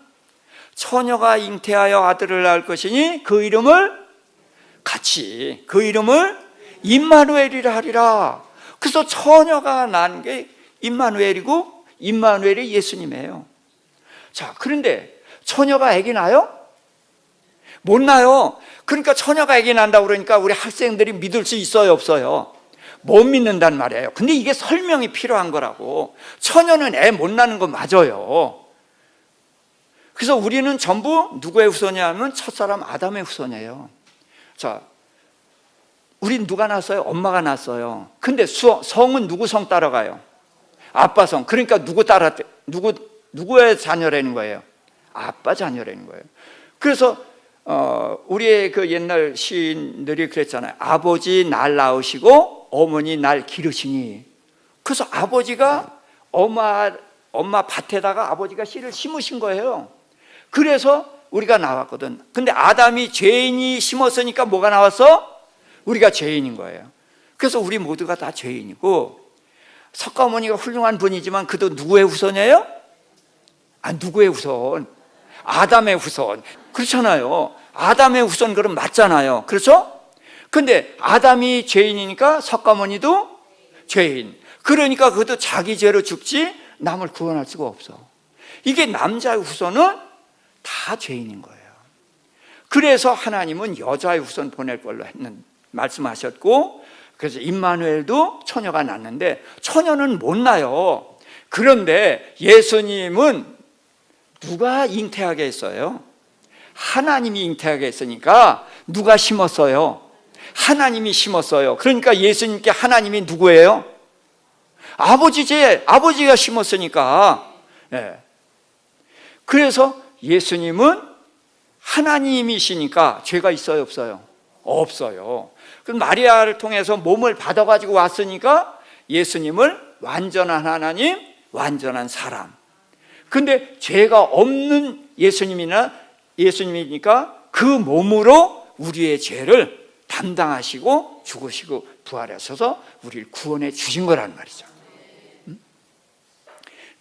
처녀가 잉태하여 아들을 낳을 것이니 그 이름을 임마누엘이라 하리라. 그래서 처녀가 낳은 게 임마누엘이고 임마누엘이 예수님이에요. 자, 그런데 처녀가 아기 낳아요? 못 낳아요. 그러니까 처녀가 아기 낳는다고 그러니까 우리 학생들이 믿을 수 있어요, 없어요? 못 믿는단 말이에요. 근데 이게 설명이 필요한 거라고. 처녀는 애 못 낳는 거 맞아요. 그래서 우리는 전부 누구의 후손이냐 하면 첫사람 아담의 후손이에요. 자, 우린 누가 낳았어요? 엄마가 낳았어요. 근데 성은 누구 성 따라가요? 아빠 성. 그러니까 누구의 자녀라는 거예요? 아빠 자녀라는 거예요. 그래서 우리의 그 옛날 시인들이 그랬잖아요. 아버지 날 낳으시고 어머니 날 기르시니. 그래서 아버지가 엄마 밭에다가 아버지가 씨를 심으신 거예요. 그래서 우리가 나왔거든. 근데 아담이 죄인이 심었으니까 뭐가 나왔어? 우리가 죄인인 거예요. 그래서 우리 모두가 다 죄인이고, 석가모니가 훌륭한 분이지만 그도 누구의 후손이에요? 누구의 후손? 아담의 후손. 그렇잖아요. 아담의 후손 그럼 맞잖아요. 그렇죠? 근데 아담이 죄인이니까 석가모니도 죄인. 그러니까 그도 자기 죄로 죽지 남을 구원할 수가 없어. 이게 남자의 후손은 다 죄인인 거예요. 그래서 하나님은 여자의 후손 보낼 걸로 말씀하셨고, 그래서 임마누엘도 처녀가 낳는데 처녀는 못 낳아요. 그런데 예수님은 누가 잉태하게 했어요? 하나님이 잉태하게 했으니까 누가 심었어요? 하나님이 심었어요. 그러니까 예수님께 하나님이 누구예요? 아버지가 심었으니까. 네. 그래서 예수님은 하나님이시니까 죄가 있어요, 없어요? 없어요. 그럼 마리아를 통해서 몸을 받아가지고 왔으니까 예수님을 완전한 하나님, 완전한 사람. 근데 죄가 없는 예수님이니까 그 몸으로 우리의 죄를 담당하시고 죽으시고 부활하셔서 우리를 구원해 주신 거란 말이죠.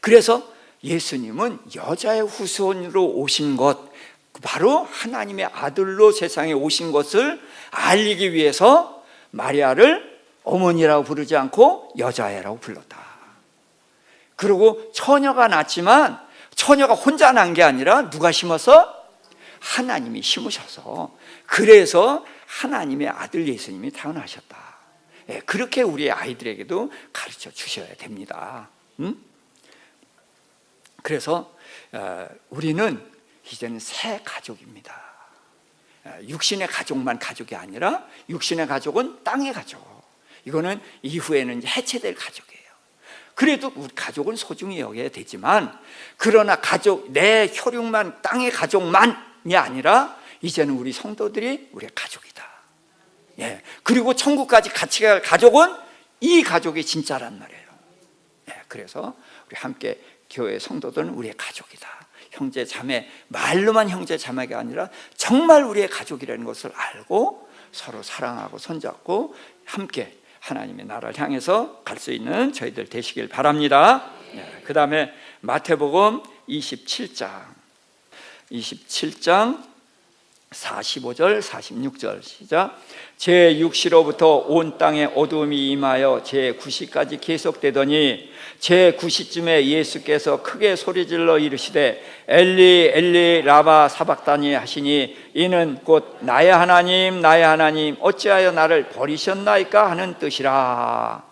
그래서 예수님은 여자의 후손으로 오신 것, 바로 하나님의 아들로 세상에 오신 것을 알리기 위해서 마리아를 어머니라고 부르지 않고 여자애라고 불렀다. 그리고 처녀가 낳지만 처녀가 혼자 난 게 아니라 누가 심어서? 하나님이 심으셔서, 그래서 하나님의 아들 예수님이 태어나셨다. 그렇게 우리 아이들에게도 가르쳐 주셔야 됩니다. 그래서 우리는 이제는 새 가족입니다. 육신의 가족만 가족이 아니라 육신의 가족은 땅의 가족. 이거는 이후에는 해체될 가족이에요. 그래도 우리 가족은 소중히 여겨야 되지만, 그러나 가족, 내 혈육만, 땅의 가족만이 아니라 이제는 우리 성도들이 우리의 가족이다. 예. 그리고 천국까지 같이 갈 가족은 이 가족이 진짜란 말이에요. 예. 그래서 우리 함께 교회 성도들은 우리의 가족이다. 형제 자매, 말로만 형제 자매가 아니라 정말 우리의 가족이라는 것을 알고 서로 사랑하고 손잡고 함께 하나님의 나라를 향해서 갈 수 있는 저희들 되시길 바랍니다. 그 다음에 마태복음 27장 45절 46절 시작. 제6시로부터 온 땅에 어두움이 임하여 제9시까지 계속되더니 제9시쯤에 예수께서 크게 소리질러 이르시되 엘리 엘리 라바 사박다니 하시니 이는 곧 나의 하나님 나의 하나님 어찌하여 나를 버리셨나이까 하는 뜻이라.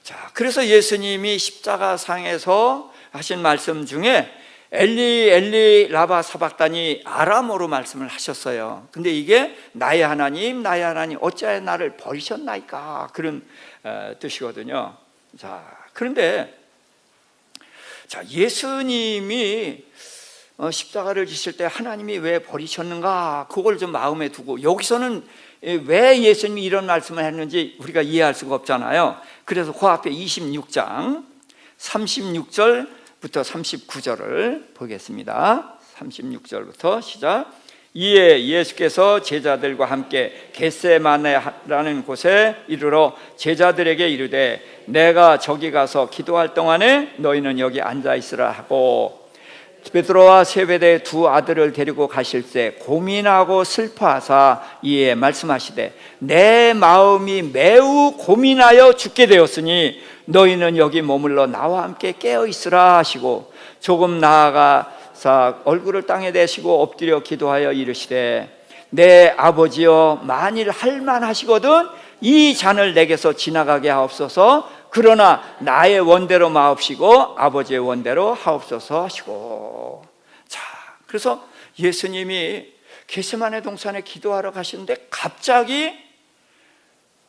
자, 그래서 예수님이 십자가상에서 하신 말씀 중에 엘리 엘리 라바 사박다니 아람어로 말씀을 하셨어요. 근데 이게 나의 하나님 어찌하여 나를 버리셨나이까, 그런 뜻이거든요. 자, 그런데 예수님이 십자가를 지실 때 하나님이 왜 버리셨는가, 그걸 좀 마음에 두고, 여기서는 왜 예수님이 이런 말씀을 했는지 우리가 이해할 수가 없잖아요. 그래서 그 앞에 26장 36절 부터 39절을 보겠습니다. 36절부터 시작. 이에 예수께서 제자들과 함께 겟세마네라는 곳에 이르러 제자들에게 이르되 내가 저기 가서 기도할 동안에 너희는 여기 앉아 있으라 하고, 베드로와 세베대의 두 아들을 데리고 가실새 고민하고 슬퍼하사 이에 말씀하시되 내 마음이 매우 고민하여 죽게 되었으니 너희는 여기 머물러 나와 함께 깨어 있으라 하시고, 조금 나아가사 얼굴을 땅에 대시고 엎드려 기도하여 이르시되 내 아버지여, 만일 할만하시거든 이 잔을 내게서 지나가게 하옵소서. 그러나 나의 원대로 마옵시고 아버지의 원대로 하옵소서 하시고. 자, 그래서 예수님이 겟세마네 동산에 기도하러 가시는데 갑자기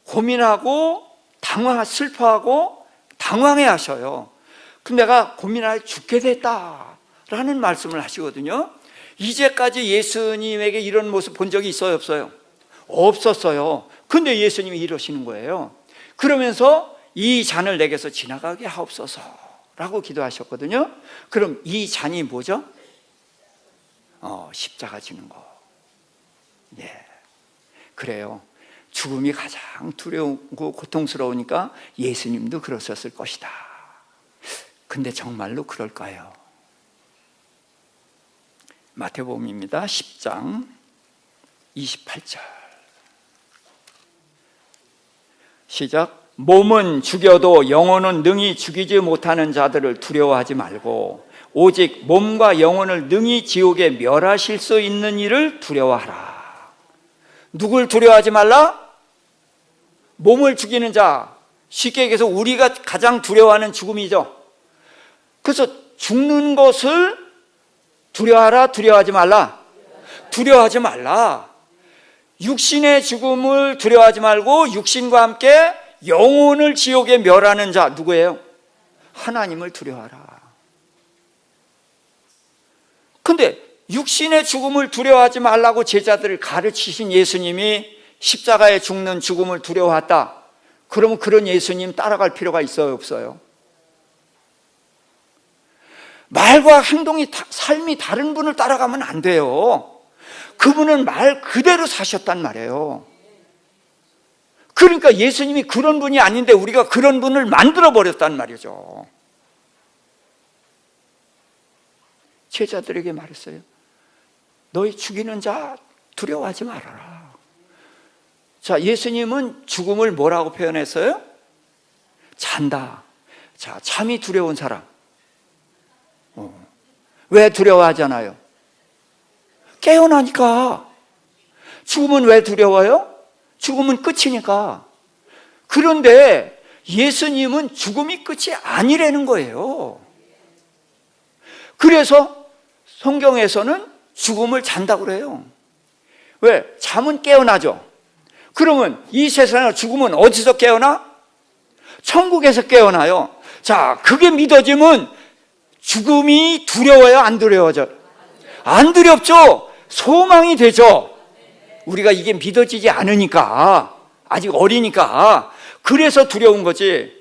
고민하고 슬퍼하고 당황해 하셔요. 그럼 내가 고민하여 죽게 됐다라는 말씀을 하시거든요. 이제까지 예수님에게 이런 모습 본 적이 있어요, 없어요? 없었어요. 근데 예수님이 이러시는 거예요. 그러면서 이 잔을 내게서 지나가게 하옵소서 라고 기도하셨거든요. 그럼 이 잔이 뭐죠? 십자가 지는 거. 예, 그래요. 죽음이 가장 두려우고 고통스러우니까 예수님도 그러셨을 것이다. 근데 정말로 그럴까요? 마태복음입니다. 10장 28절 시작. 몸은 죽여도 영혼은 능히 죽이지 못하는 자들을 두려워하지 말고 오직 몸과 영혼을 능히 지옥에 멸하실 수 있는 이를 두려워하라. 누굴 두려워하지 말라? 몸을 죽이는 자, 쉽게 얘기해서 우리가 가장 두려워하는 죽음이죠. 그래서 죽는 것을 두려워하라, 두려워하지 말라? 두려워하지 말라. 육신의 죽음을 두려워하지 말고 육신과 함께 영혼을 지옥에 멸하는 자 누구예요? 하나님을 두려워하라. 근데 육신의 죽음을 두려워하지 말라고 제자들을 가르치신 예수님이 십자가에 죽는 죽음을 두려워했다. 그러면 그런 예수님 따라갈 필요가 있어요, 없어요? 말과 행동이 삶이 다른 분을 따라가면 안 돼요. 그분은 말 그대로 사셨단 말이에요. 그러니까 예수님이 그런 분이 아닌데 우리가 그런 분을 만들어 버렸단 말이죠. 제자들에게 말했어요. 너희 죽이는 자 두려워하지 말아라. 자, 예수님은 죽음을 뭐라고 표현했어요? 잔다. 자, 잠이 두려운 사람. 왜 두려워하잖아요? 깨어나니까. 죽음은 왜 두려워요? 죽음은 끝이니까. 그런데 예수님은 죽음이 끝이 아니라는 거예요. 그래서 성경에서는 죽음을 잔다고 그래요. 왜? 잠은 깨어나죠. 그러면 이 세상에 죽음은 어디서 깨어나? 천국에서 깨어나요. 자, 그게 믿어지면 죽음이 두려워요, 안 두려워져? 안 두렵죠? 소망이 되죠. 우리가 이게 믿어지지 않으니까, 아직 어리니까 그래서 두려운 거지.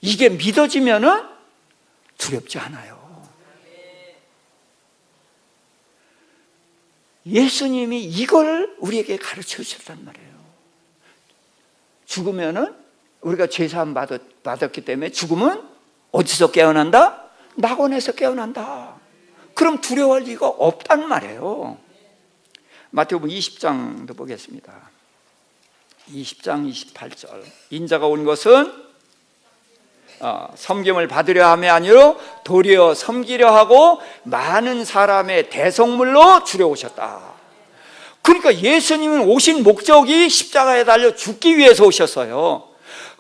이게 믿어지면은 두렵지 않아요. 예수님이 이걸 우리에게 가르쳐 주셨단 말이에요. 죽으면은 우리가 죄사함 받았기 때문에 죽음은 어디서 깨어난다? 낙원에서 깨어난다. 그럼 두려워할 리가 없단 말이에요. 마태복음 20장도 보겠습니다. 20장 28절. 인자가 온 것은 섬김을 받으려 함이 아니요 도리어 섬기려 하고 많은 사람의 대성물로 주려 오셨다. 그러니까 예수님은 오신 목적이 십자가에 달려 죽기 위해서 오셨어요.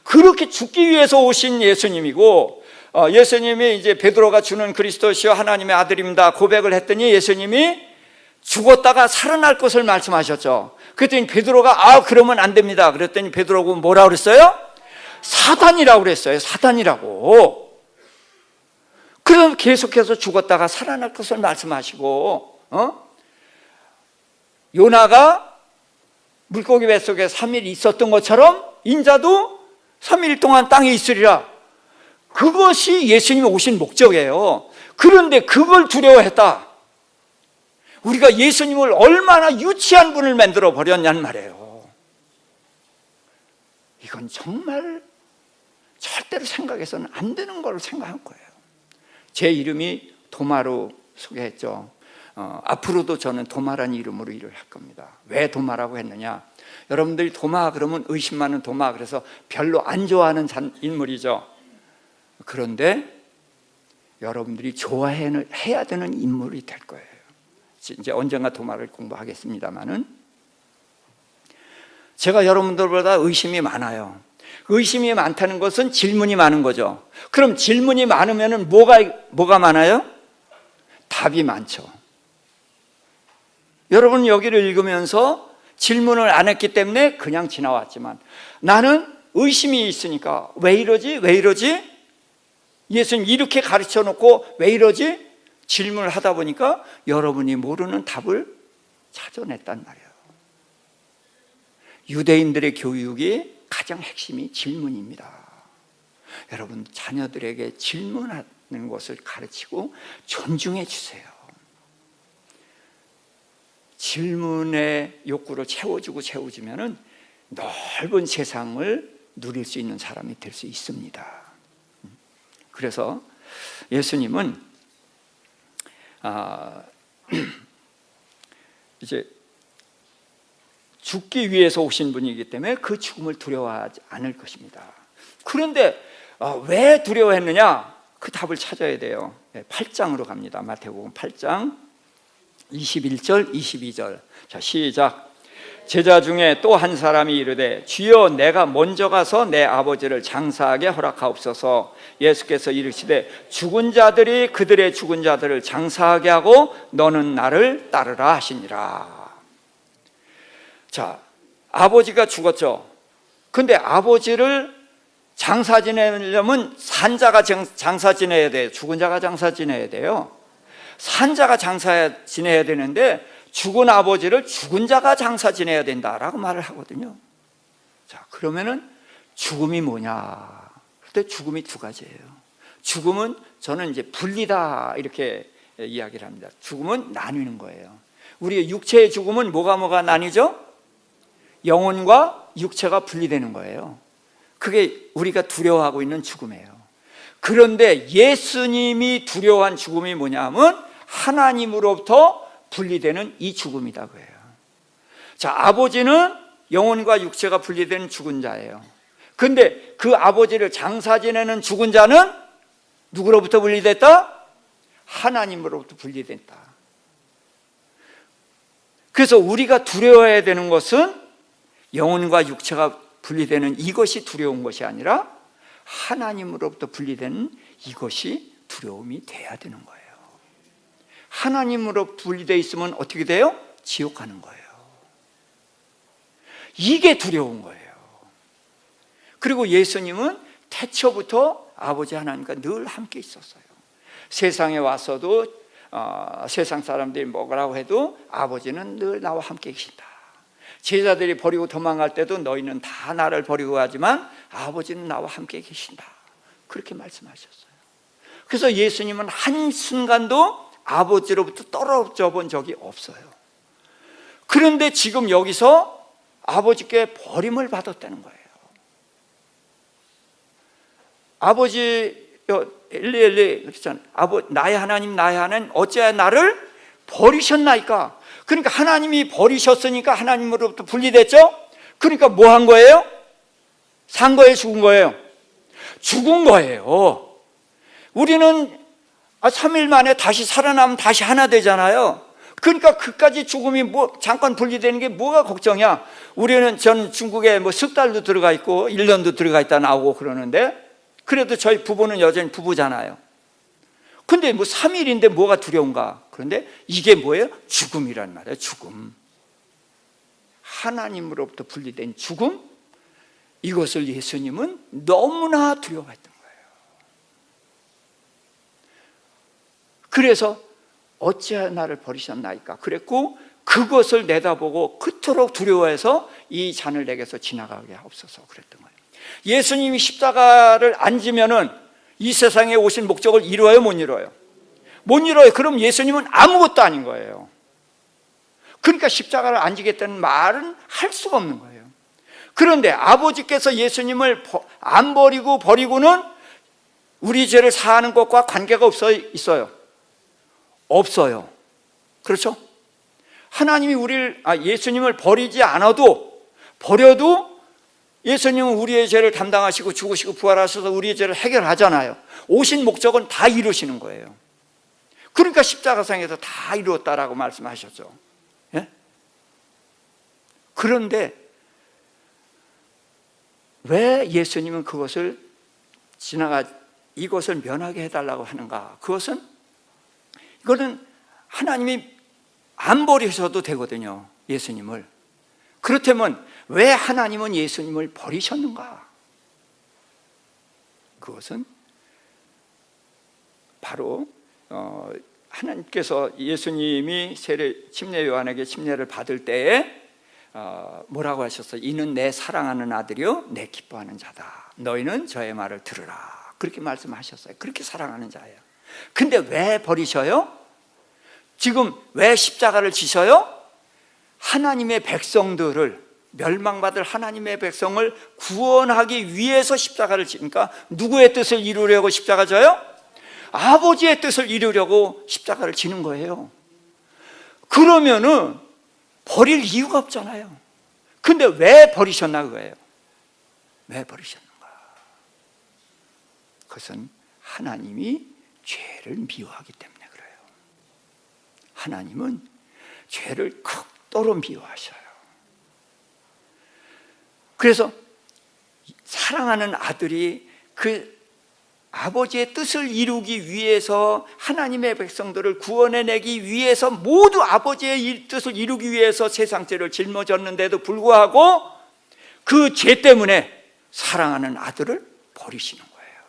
그렇게 죽기 위해서 오신 예수님이고, 예수님이 이제 베드로가 주는 그리스도시요 하나님의 아들입니다 고백을 했더니 예수님이 죽었다가 살아날 것을 말씀하셨죠. 그랬더니 베드로가 그러면 안 됩니다. 그랬더니 베드로가 뭐라고 그랬어요? 사단이라고 그랬어요. 사단이라고. 그럼 계속해서 죽었다가 살아날 것을 말씀하시고, 요나가 물고기 뱃속에 3일 있었던 것처럼 인자도 3일 동안 땅에 있으리라. 그것이 예수님이 오신 목적이에요. 그런데 그걸 두려워했다. 우리가 예수님을 얼마나 유치한 분을 만들어 버렸냔 말이에요. 이건 정말 절대로 생각해서는 안 되는 걸 생각한 거예요. 제 이름이 도마로 소개했죠. 앞으로도 저는 도마라는 이름으로 일을 할 겁니다. 왜 도마라고 했느냐? 여러분들이 도마 그러면 의심 많은 도마, 그래서 별로 안 좋아하는 인물이죠. 그런데 여러분들이 좋아해야 되는 인물이 될 거예요. 이제 언젠가 도마를 공부하겠습니다만은, 제가 여러분들보다 의심이 많아요. 의심이 많다는 것은 질문이 많은 거죠. 그럼 질문이 많으면 뭐가 많아요? 답이 많죠. 여러분 여기를 읽으면서 질문을 안 했기 때문에 그냥 지나왔지만, 나는 의심이 있으니까 왜 이러지? 왜 이러지? 예수님 이렇게 가르쳐 놓고 왜 이러지? 질문을 하다 보니까 여러분이 모르는 답을 찾아냈단 말이에요. 유대인들의 교육이 가장 핵심이 질문입니다. 여러분 자녀들에게 질문하는 것을 가르치고 존중해 주세요. 질문의 욕구를 채워주면 넓은 세상을 누릴 수 있는 사람이 될 수 있습니다. 그래서 예수님은 이제 죽기 위해서 오신 분이기 때문에 그 죽음을 두려워하지 않을 것입니다. 그런데 왜 두려워했느냐? 그 답을 찾아야 돼요. 8장으로 갑니다. 마태복음 8장 21절 22절. 자, 시작. 제자 중에 또 한 사람이 이르되 주여 내가 먼저 가서 내 아버지를 장사하게 허락하옵소서. 예수께서 이르시되 죽은 자들이 그들의 죽은 자들을 장사하게 하고 너는 나를 따르라 하시니라. 자, 아버지가 죽었죠. 근데 아버지를 장사 지내려면 산자가 장사 지내야 돼요? 죽은 자가 장사 지내야 돼요? 산자가 장사 지내야 되는데 죽은 아버지를 죽은 자가 장사 지내야 된다라고 말을 하거든요. 자, 그러면은 죽음이 뭐냐? 그때 죽음이 두 가지예요. 죽음은 저는 이제 분리다 이렇게 이야기를 합니다. 죽음은 나뉘는 거예요. 우리의 육체의 죽음은 뭐가 나뉘죠? 영혼과 육체가 분리되는 거예요. 그게 우리가 두려워하고 있는 죽음이에요. 그런데 예수님이 두려워한 죽음이 뭐냐면 하나님으로부터 분리되는 이 죽음이다 그래요. 자, 아버지는 영혼과 육체가 분리된 죽은 자예요. 근데 그 아버지를 장사 지내는 죽은 자는 누구로부터 분리됐다? 하나님으로부터 분리됐다. 그래서 우리가 두려워해야 되는 것은 영혼과 육체가 분리되는 이것이 두려운 것이 아니라 하나님으로부터 분리되는 이것이 두려움이 돼야 되는 거예요. 하나님으로 분리되어 있으면 어떻게 돼요? 지옥 가는 거예요. 이게 두려운 거예요. 그리고 예수님은 태초부터 아버지 하나님과 늘 함께 있었어요. 세상에 와서도 세상 사람들이 뭐라고 해도 아버지는 늘 나와 함께 계신다. 제자들이 버리고 도망갈 때도 너희는 다 나를 버리고 가지만 아버지는 나와 함께 계신다. 그렇게 말씀하셨어요. 그래서 예수님은 한순간도 아버지로부터 떨어져 본 적이 없어요. 그런데 지금 여기서 아버지께 버림을 받았다는 거예요. 아버지 엘리 그랬잖아요. 나의 하나님 어찌하여 나를 버리셨나이까? 그러니까 하나님이 버리셨으니까 하나님으로부터 분리됐죠? 그러니까 뭐 한 거예요? 산 거예요? 죽은 거예요? 죽은 거예요. 우리는 3일 만에 다시 살아나면 다시 하나 되잖아요. 그러니까 그까지 죽음이 잠깐 분리되는 게 뭐가 걱정이야? 우리는 전 중국에 석 달도 들어가 있고 1년도 들어가 있다 나오고 그러는데 그래도 저희 부부는 여전히 부부잖아요. 근데 3일인데 뭐가 두려운가? 그런데 이게 뭐예요? 죽음이란 말이에요. 죽음. 하나님으로부터 분리된 죽음? 이것을 예수님은 너무나 두려워했던 거예요. 그래서 어찌하여 나를 버리셨나이까? 그랬고 그것을 내다보고 그토록 두려워해서 이 잔을 내게서 지나가게 하옵소서 그랬던 거예요. 예수님이 십자가를 안 지면은 이 세상에 오신 목적을 이루어요? 못 이루어요? 못 이루어요. 그럼 예수님은 아무것도 아닌 거예요. 그러니까 십자가를 안 지겠다는 말은 할 수가 없는 거예요. 그런데 아버지께서 예수님을 안 버리고는 우리 죄를 사하는 것과 관계가 있어요? 없어요. 그렇죠? 하나님이 예수님을 버리지 않아도 버려도 예수님은 우리의 죄를 담당하시고 죽으시고 부활하셔서 우리의 죄를 해결하잖아요. 오신 목적은 다 이루시는 거예요. 그러니까 십자가상에서 다 이루었다라고 말씀하셨죠. 예? 그런데 왜 예수님은 그것을 이것을 면하게 해달라고 하는가? 이거는 하나님이 안 버리셔도 되거든요. 예수님을. 그렇다면 왜 하나님은 예수님을 버리셨는가? 그것은 바로 하나님께서 예수님이 침례 요한에게 침례를 받을 때에 뭐라고 하셨어요? 이는 내 사랑하는 아들이요 내 기뻐하는 자다. 너희는 저의 말을 들으라. 그렇게 말씀하셨어요. 그렇게 사랑하는 자예요. 근데 왜 버리셔요? 지금 왜 십자가를 지셔요? 하나님의 백성들을, 멸망받을 하나님의 백성을 구원하기 위해서 십자가를 지니까 누구의 뜻을 이루려고 십자가 져요? 아버지의 뜻을 이루려고 십자가를 지는 거예요. 그러면은 버릴 이유가 없잖아요. 근데 왜 버리셨나 그거예요. 왜 버리셨는가? 그것은 하나님이 죄를 미워하기 때문에 그래요. 하나님은 죄를 극도로 미워하셔요. 그래서 사랑하는 아들이 그 아버지의 뜻을 이루기 위해서, 하나님의 백성들을 구원해내기 위해서, 모두 아버지의 뜻을 이루기 위해서 세상 죄를 짊어졌는데도 불구하고 그 죄 때문에 사랑하는 아들을 버리시는 거예요.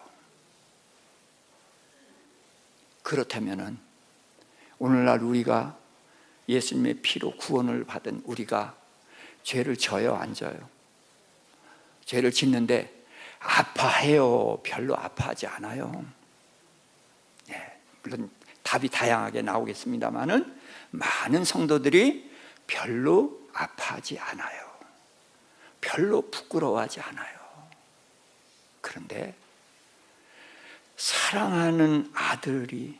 그렇다면 오늘날 우리가 예수님의 피로 구원을 받은 우리가 죄를 져요, 안 져요? 죄를 짓는데 아파해요? 별로 아파하지 않아요. 물론 답이 다양하게 나오겠습니다만은 많은 성도들이 별로 아파하지 않아요. 별로 부끄러워하지 않아요. 그런데 사랑하는 아들이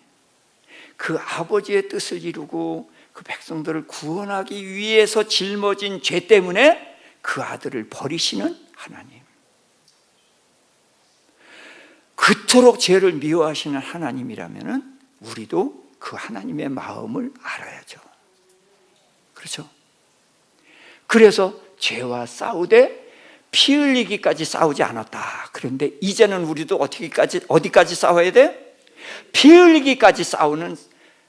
그 아버지의 뜻을 이루고 그 백성들을 구원하기 위해서 짊어진 죄 때문에 그 아들을 버리시는 하나님, 그토록 죄를 미워하시는 하나님이라면 우리도 그 하나님의 마음을 알아야죠. 그렇죠? 그래서 죄와 싸우되 피 흘리기까지 싸우지 않았다. 그런데 이제는 우리도 어디까지 싸워야 돼? 피 흘리기까지 싸우는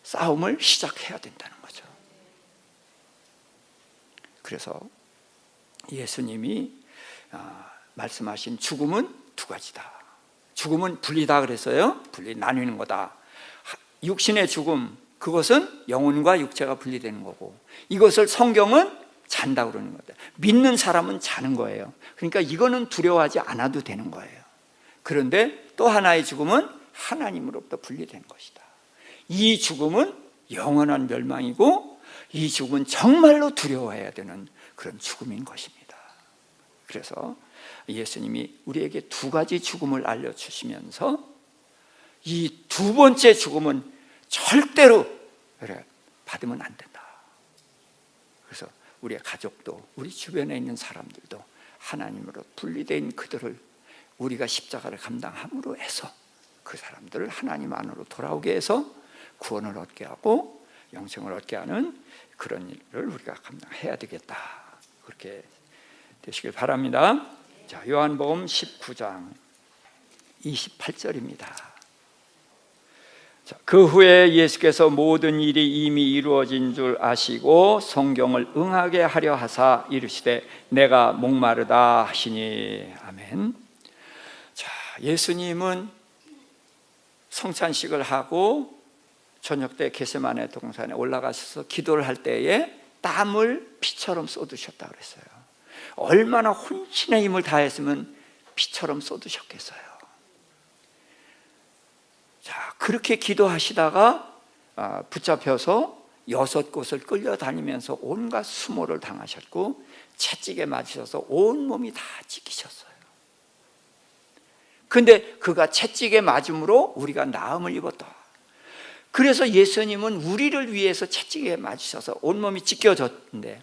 싸움을 시작해야 된다는 거죠. 그래서 예수님이 말씀하신 죽음은 두 가지다. 죽음은 분리다 그랬어요. 나뉘는 거다. 육신의 죽음, 그것은 영혼과 육체가 분리되는 거고, 이것을 성경은 잔다 그러는 거다. 믿는 사람은 자는 거예요. 그러니까 이거는 두려워하지 않아도 되는 거예요. 그런데 또 하나의 죽음은 하나님으로부터 분리된 것이다. 이 죽음은 영원한 멸망이고, 이 죽음은 정말로 두려워해야 되는 그런 죽음인 것입니다. 그래서 예수님이 우리에게 두 가지 죽음을 알려주시면서 이 두 번째 죽음은 절대로 받으면 안 된다. 그래서 우리의 가족도, 우리 주변에 있는 사람들도 하나님으로 분리된 그들을 우리가 십자가를 감당함으로 해서 그 사람들을 하나님 안으로 돌아오게 해서 구원을 얻게 하고 영생을 얻게 하는 그런 일을 우리가 감당해야 되겠다. 그렇게 되시길 바랍니다. 자, 요한복음 19장 28절입니다. 자, 그 후에 예수께서 모든 일이 이미 이루어진 줄 아시고 성경을 응하게 하려 하사 이르시되 내가 목마르다 하시니. 아멘. 자, 예수님은 성찬식을 하고 저녁 때 겟세마네 동산에 올라가셔서 기도를 할 때에 땀을 피처럼 쏟으셨다 그랬어요. 얼마나 혼신의 힘을 다했으면 피처럼 쏟으셨겠어요. 자, 그렇게 기도하시다가 붙잡혀서 6곳을 끌려다니면서 온갖 수모를 당하셨고 채찍에 맞으셔서 온몸이 다 찢기셨어요. 근데 그가 채찍에 맞음으로 우리가 나음을 입었다. 그래서 예수님은 우리를 위해서 채찍에 맞으셔서 온몸이 찢겨졌는데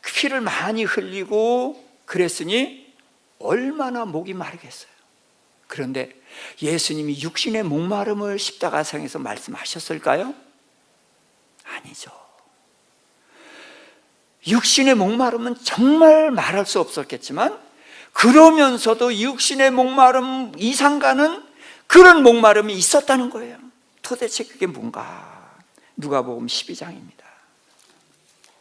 그 피를 많이 흘리고 그랬으니 얼마나 목이 마르겠어요. 그런데 예수님이 육신의 목마름을 십자가상에서 말씀하셨을까요? 아니죠. 육신의 목마름은 정말 말할 수 없었겠지만 그러면서도 육신의 목마름 이상 가는 그런 목마름이 있었다는 거예요. 도대체 그게 뭔가? 누가복음 12장입니다.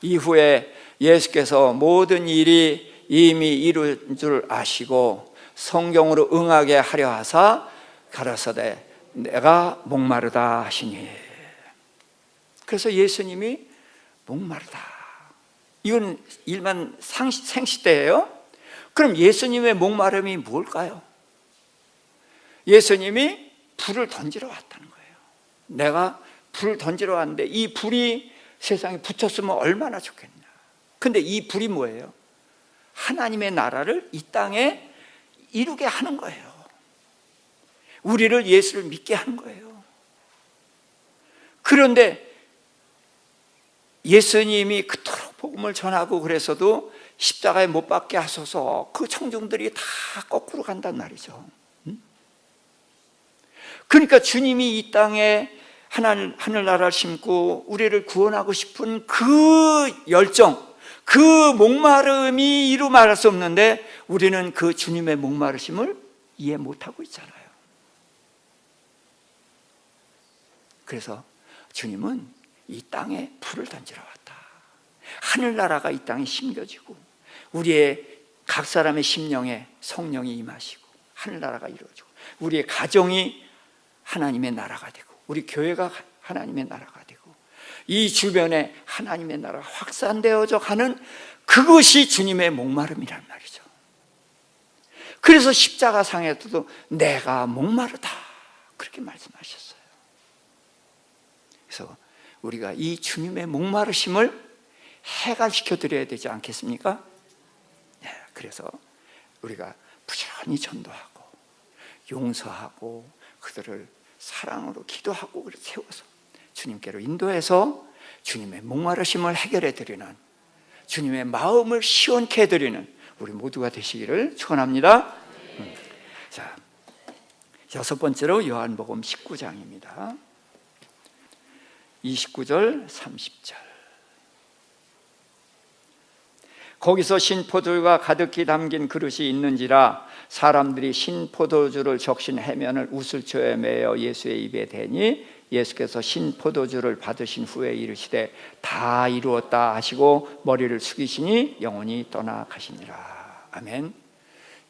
이후에 예수께서 모든 일이 이미 이룬 줄 아시고 성경으로 응하게 하려 하사 가라사대 내가 목마르다 하시니. 그래서 예수님이 목마르다, 이건 일반 생시대예요. 그럼 예수님의 목마름이 뭘까요? 예수님이 불을 던지러 왔다는 거예요. 내가 불을 던지러 왔는데 이 불이 세상에 붙였으면 얼마나 좋겠냐. 근데 이 불이 뭐예요? 하나님의 나라를 이 땅에 이루게 하는 거예요. 우리를 예수를 믿게 하는 거예요. 그런데 예수님이 그토록 복음을 전하고 그래서도 십자가에 못 박게 하소서, 그 청중들이 다 거꾸로 간단 말이죠. 그러니까 주님이 이 땅에 하늘나라를 심고 우리를 구원하고 싶은 그 열정, 그 목마름이 이루 말할 수 없는데 우리는 그 주님의 목마르심을 이해 못하고 있잖아요. 그래서 주님은 이 땅에 불을 던지러 왔다. 하늘나라가 이 땅에 심겨지고 우리의 각 사람의 심령에 성령이 임하시고 하늘나라가 이루어지고 우리의 가정이 하나님의 나라가 되고 우리 교회가 하나님의 나라가 되고 이 주변에 하나님의 나라가 확산되어져 가는 그것이 주님의 목마름이란 말이죠. 그래서 십자가상에서도 내가 목마르다 그렇게 말씀하셨어요. 그래서 우리가 이 주님의 목마르심을 해갈시켜 드려야 되지 않겠습니까? 네, 그래서 우리가 부지런히 전도하고 용서하고 그들을 사랑으로 기도하고 세워서 주님께로 인도해서 주님의 목마르심을 해결해 드리는, 주님의 마음을 시원케 해드리는 우리 모두가 되시기를 축원합니다. 자, 여섯 번째로 요한복음 19장입니다. 29절 30절. 거기서 신포도주가 가득히 담긴 그릇이 있는지라 사람들이 신포도주를 적신 해면을 우슬초에 매어 예수의 입에 대니 예수께서 신포도주를 받으신 후에 이르시되 다 이루었다 하시고 머리를 숙이시니 영혼이 떠나가시니라. 아멘.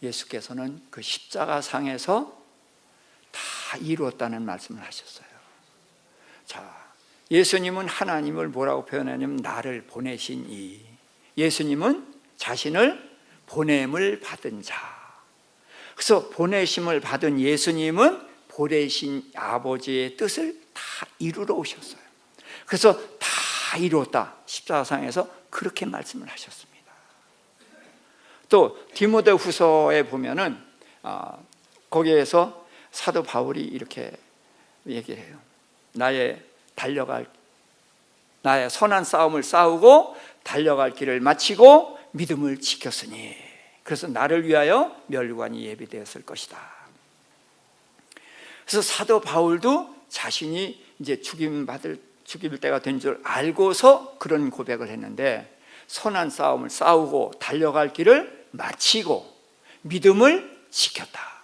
예수께서는 그 십자가상에서 다 이루었다는 말씀을 하셨어요. 자, 예수님은 하나님을 뭐라고 표현하냐면 나를 보내신 이, 예수님은 자신을 보냄을 받은 자. 그래서 보내심을 받은 예수님은 보내신 아버지의 뜻을 다 이루러 오셨어요. 그래서 다 이루었다, 십자가상에서 그렇게 말씀을 하셨습니다. 또 디모데후서에 보면은 거기에서 사도 바울이 이렇게 얘기를 해요. 나의 선한 싸움을 싸우고 달려갈 길을 마치고 믿음을 지켰으니, 그래서 나를 위하여 멸관이 예비되었을 것이다. 그래서 사도 바울도 자신이 이제 죽일 때가 된 줄 알고서 그런 고백을 했는데, 선한 싸움을 싸우고 달려갈 길을 마치고 믿음을 지켰다.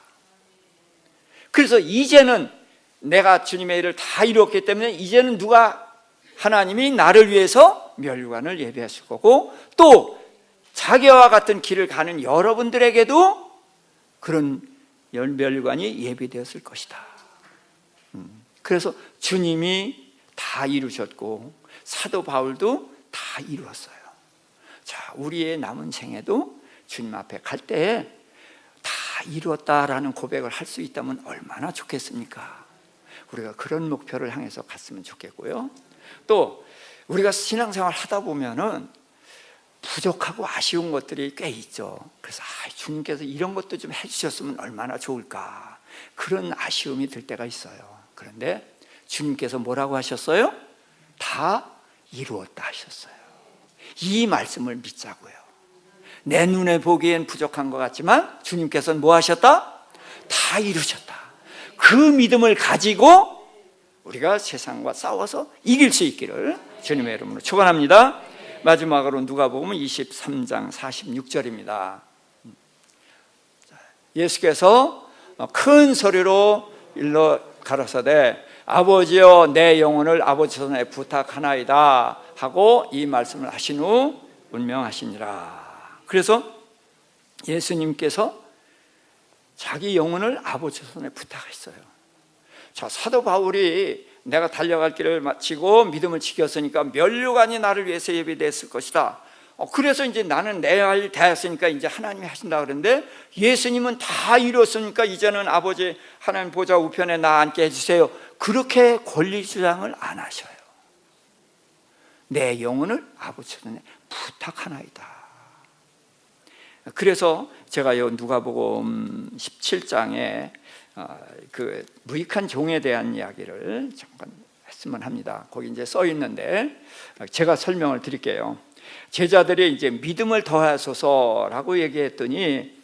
그래서 이제는 내가 주님의 일을 다 이루었기 때문에 이제는 하나님이 나를 위해서 멸관을 예비하실 거고, 또 자기와 같은 길을 가는 여러분들에게도 그런 멸관이 예비되었을 것이다. 그래서 주님이 다 이루셨고 사도 바울도 다 이루었어요. 자, 우리의 남은 생에도 주님 앞에 갈 때에 다 이루었다라는 고백을 할 수 있다면 얼마나 좋겠습니까? 우리가 그런 목표를 향해서 갔으면 좋겠고요. 또 우리가 신앙생활 하다 보면은 부족하고 아쉬운 것들이 꽤 있죠. 그래서 주님께서 이런 것도 좀 해주셨으면 얼마나 좋을까, 그런 아쉬움이 들 때가 있어요. 그런데 주님께서 뭐라고 하셨어요? 다 이루었다 하셨어요. 이 말씀을 믿자고요. 내 눈에 보기엔 부족한 것 같지만 주님께서는 뭐 하셨다? 다 이루셨다. 그 믿음을 가지고 우리가 세상과 싸워서 이길 수 있기를 주님의 이름으로 축원합니다. 마지막으로 누가복음 23장 46절입니다. 예수께서 큰 소리로 일러 가라사대 아버지여 내 영혼을 아버지 손에 부탁하나이다 하고 이 말씀을 하신 후 운명하시니라. 그래서 예수님께서 자기 영혼을 아버지 손에 부탁했어요. 자, 사도 바울이 내가 달려갈 길을 마치고 믿음을 지켰으니까 면류관이 나를 위해서 예비됐을 것이다. 그래서 이제 나는 내 할 되었으니까 이제 하나님이 하신다 그러는데, 예수님은 다 이뤘으니까 이제는 아버지 하나님 보좌 우편에 나 앉게 해주세요. 그렇게 권리 주장을 안 하셔요. 내 영혼을 아버지 손에 부탁하나이다. 그래서 제가 이 누가복음 17장에 그 무익한 종에 대한 이야기를 잠깐 했으면 합니다. 거기 이제 써 있는데 제가 설명을 드릴게요. 제자들이 이제 믿음을 더하소서라고 얘기했더니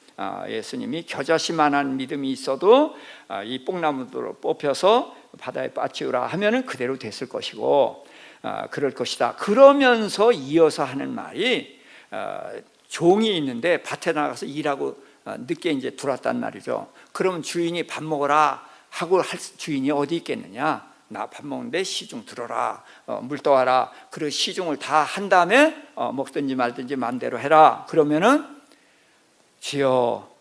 예수님이 겨자씨만한 믿음이 있어도 이 뽕나무로 뽑혀서 바다에 빠치우라 하면은 그대로 됐을 것이고 그럴 것이다. 그러면서 이어서 하는 말이 종이 있는데 밭에 나가서 일하고 늦게 이제 들어왔단 말이죠. 그러면 주인이 밥 먹어라 하고 할 주인이 어디 있겠느냐? 나 밥 먹는데 시중 들어라, 물 떠와라. 그리고 시중을 다 한 다음에 먹든지 말든지 마음대로 해라. 그러면은 주여,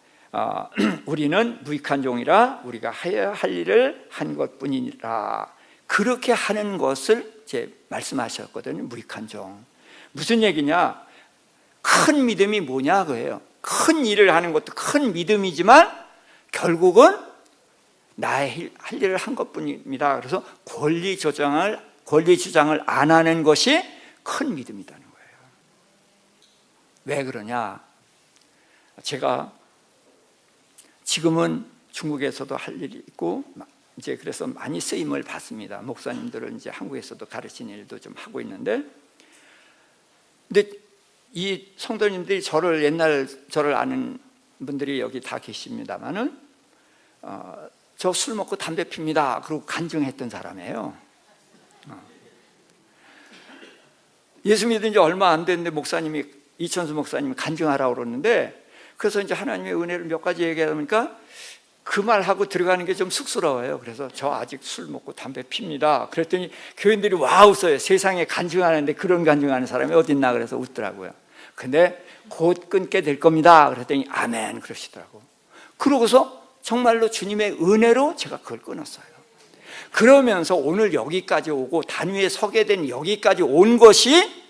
우리는 무익한 종이라 우리가 해야 할 일을 한 것뿐이니라. 그렇게 하는 것을 이제 말씀하셨거든요. 무익한 종. 무슨 얘기냐? 큰 믿음이 뭐냐 그예요. 큰 일을 하는 것도 큰 믿음이지만 결국은 나의 할 일을 한 것뿐입니다. 그래서 권리 주장을 안 하는 것이 큰 믿음이라는 거예요. 왜 그러냐? 제가 지금은 중국에서도 할 일이 있고 이제 그래서 많이 쓰임을 받습니다. 목사님들은 이제 한국에서도 가르치는 일도 좀 하고 있는데, 근데 이 성도님들이 옛날 저를 아는 분들이 여기 다 계십니다만은 저 술 먹고 담배 핍니다. 그리고 간증했던 사람이에요. 예수 믿은 지 얼마 안 됐는데 목사님이, 이천수 목사님이 간증하라고 그러는데, 그래서 이제 하나님의 은혜를 몇 가지 얘기하다 보니까 그 말하고 들어가는 게 좀 쑥스러워요. 그래서 저 아직 술 먹고 담배 핍니다. 그랬더니 교인들이 와 웃어요. 세상에 간증하는데 그런 간증하는 사람이 어딨나 그래서 웃더라고요. 근데 곧 끊게 될 겁니다. 그랬더니 아멘 그러시더라고. 그러고서 정말로 주님의 은혜로 제가 그걸 끊었어요. 그러면서 오늘 여기까지 오고 단위에 서게 된 여기까지 온 것이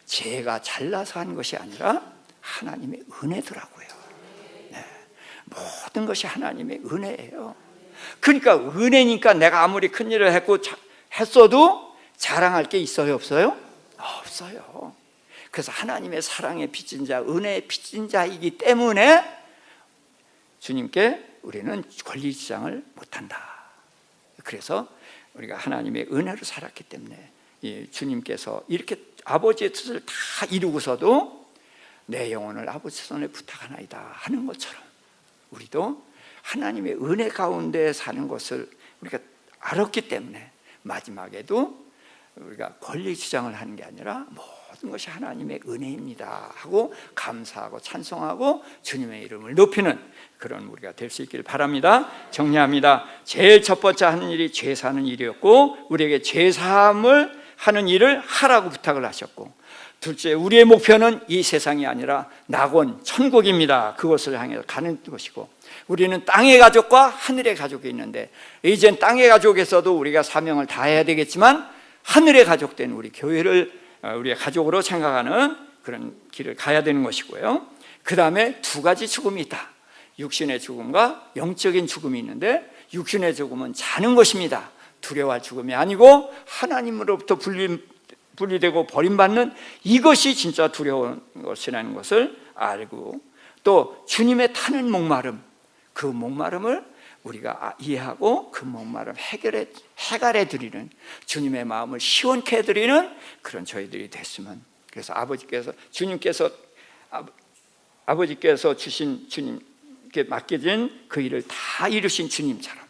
제가 잘나서 한 것이 아니라 하나님의 은혜더라고요. 네. 모든 것이 하나님의 은혜예요. 그러니까 은혜니까 내가 아무리 큰 일을 했어도 자랑할 게 있어요, 없어요? 없어요. 그래서 하나님의 사랑에 빚진 자, 은혜에 빚진 자이기 때문에 주님께 우리는 권리 주장을 못한다. 그래서 우리가 하나님의 은혜로 살았기 때문에 주님께서 이렇게 아버지의 뜻을 다 이루고서도 내 영혼을 아버지 손에 부탁하나이다 하는 것처럼 우리도 하나님의 은혜 가운데 사는 것을 우리가 알았기 때문에 마지막에도 우리가 권리 주장을 하는 게 아니라 모든 것이 하나님의 은혜입니다 하고 감사하고 찬송하고 주님의 이름을 높이는 그런 우리가 될 수 있기를 바랍니다. 정리합니다. 제일 첫 번째 하는 일이 죄 사는 일이었고, 우리에게 죄 사함을 하는 일을 하라고 부탁을 하셨고, 둘째, 우리의 목표는 이 세상이 아니라 낙원 천국입니다. 그것을 향해서 가는 것이고, 우리는 땅의 가족과 하늘의 가족이 있는데 이젠 땅의 가족에서도 우리가 사명을 다해야 되겠지만 하늘의 가족된 우리 교회를 우리의 가족으로 생각하는 그런 길을 가야 되는 것이고요. 그 다음에 두 가지 죽음이 있다. 육신의 죽음과 영적인 죽음이 있는데, 육신의 죽음은 자는 것입니다. 두려워할 죽음이 아니고 하나님으로부터 분리되고 버림받는 이것이 진짜 두려운 것이라는 것을 알고, 또 주님의 타는 목마름, 그 목마름을 우리가 이해하고 그 목마름 해결해 드리는, 주님의 마음을 시원케 해드리는 그런 저희들이 됐으면. 그래서 아버지께서 주신 주님께 맡겨진 그 일을 다 이루신 주님처럼,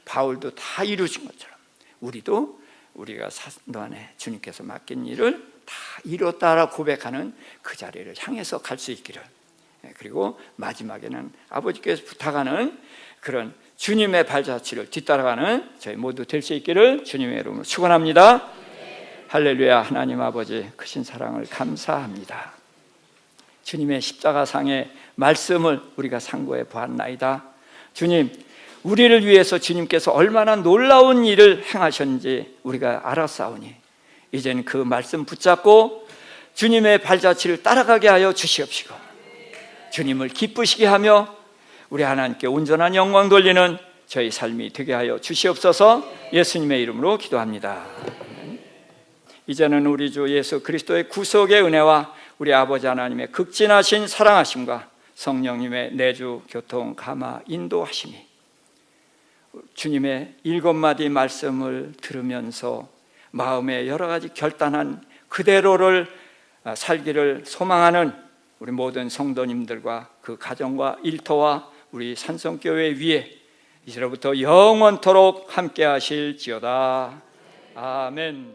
바울도 다 이루신 것처럼 우리도 우리가 사도 안에 주님께서 맡긴 일을 다 이뤘다라 고백하는 그 자리를 향해서 갈 수 있기를, 그리고 마지막에는 아버지께서 부탁하는 그런 주님의 발자취를 뒤따라가는 저희 모두 될 수 있기를 주님의 이름으로 축원합니다. 할렐루야. 하나님 아버지 크신 사랑을 감사합니다. 주님의 십자가상의 말씀을 우리가 상고해 보았나이다. 주님, 우리를 위해서 주님께서 얼마나 놀라운 일을 행하셨는지 우리가 알았사오니 이제는 그 말씀 붙잡고 주님의 발자취를 따라가게 하여 주시옵시고, 주님을 기쁘시게 하며 우리 하나님께 온전한 영광 돌리는 저희 삶이 되게 하여 주시옵소서. 예수님의 이름으로 기도합니다. 이제는 우리 주 예수 그리스도의 구속의 은혜와 우리 아버지 하나님의 극진하신 사랑하심과 성령님의 내주 교통 감화 인도하심이 주님의 7마디 말씀을 들으면서 마음에 여러 가지 결단한 그대로를 살기를 소망하는 우리 모든 성도님들과 그 가정과 일터와 우리 산성교회 위에 이제로부터 영원토록 함께 하실지어다. 아멘.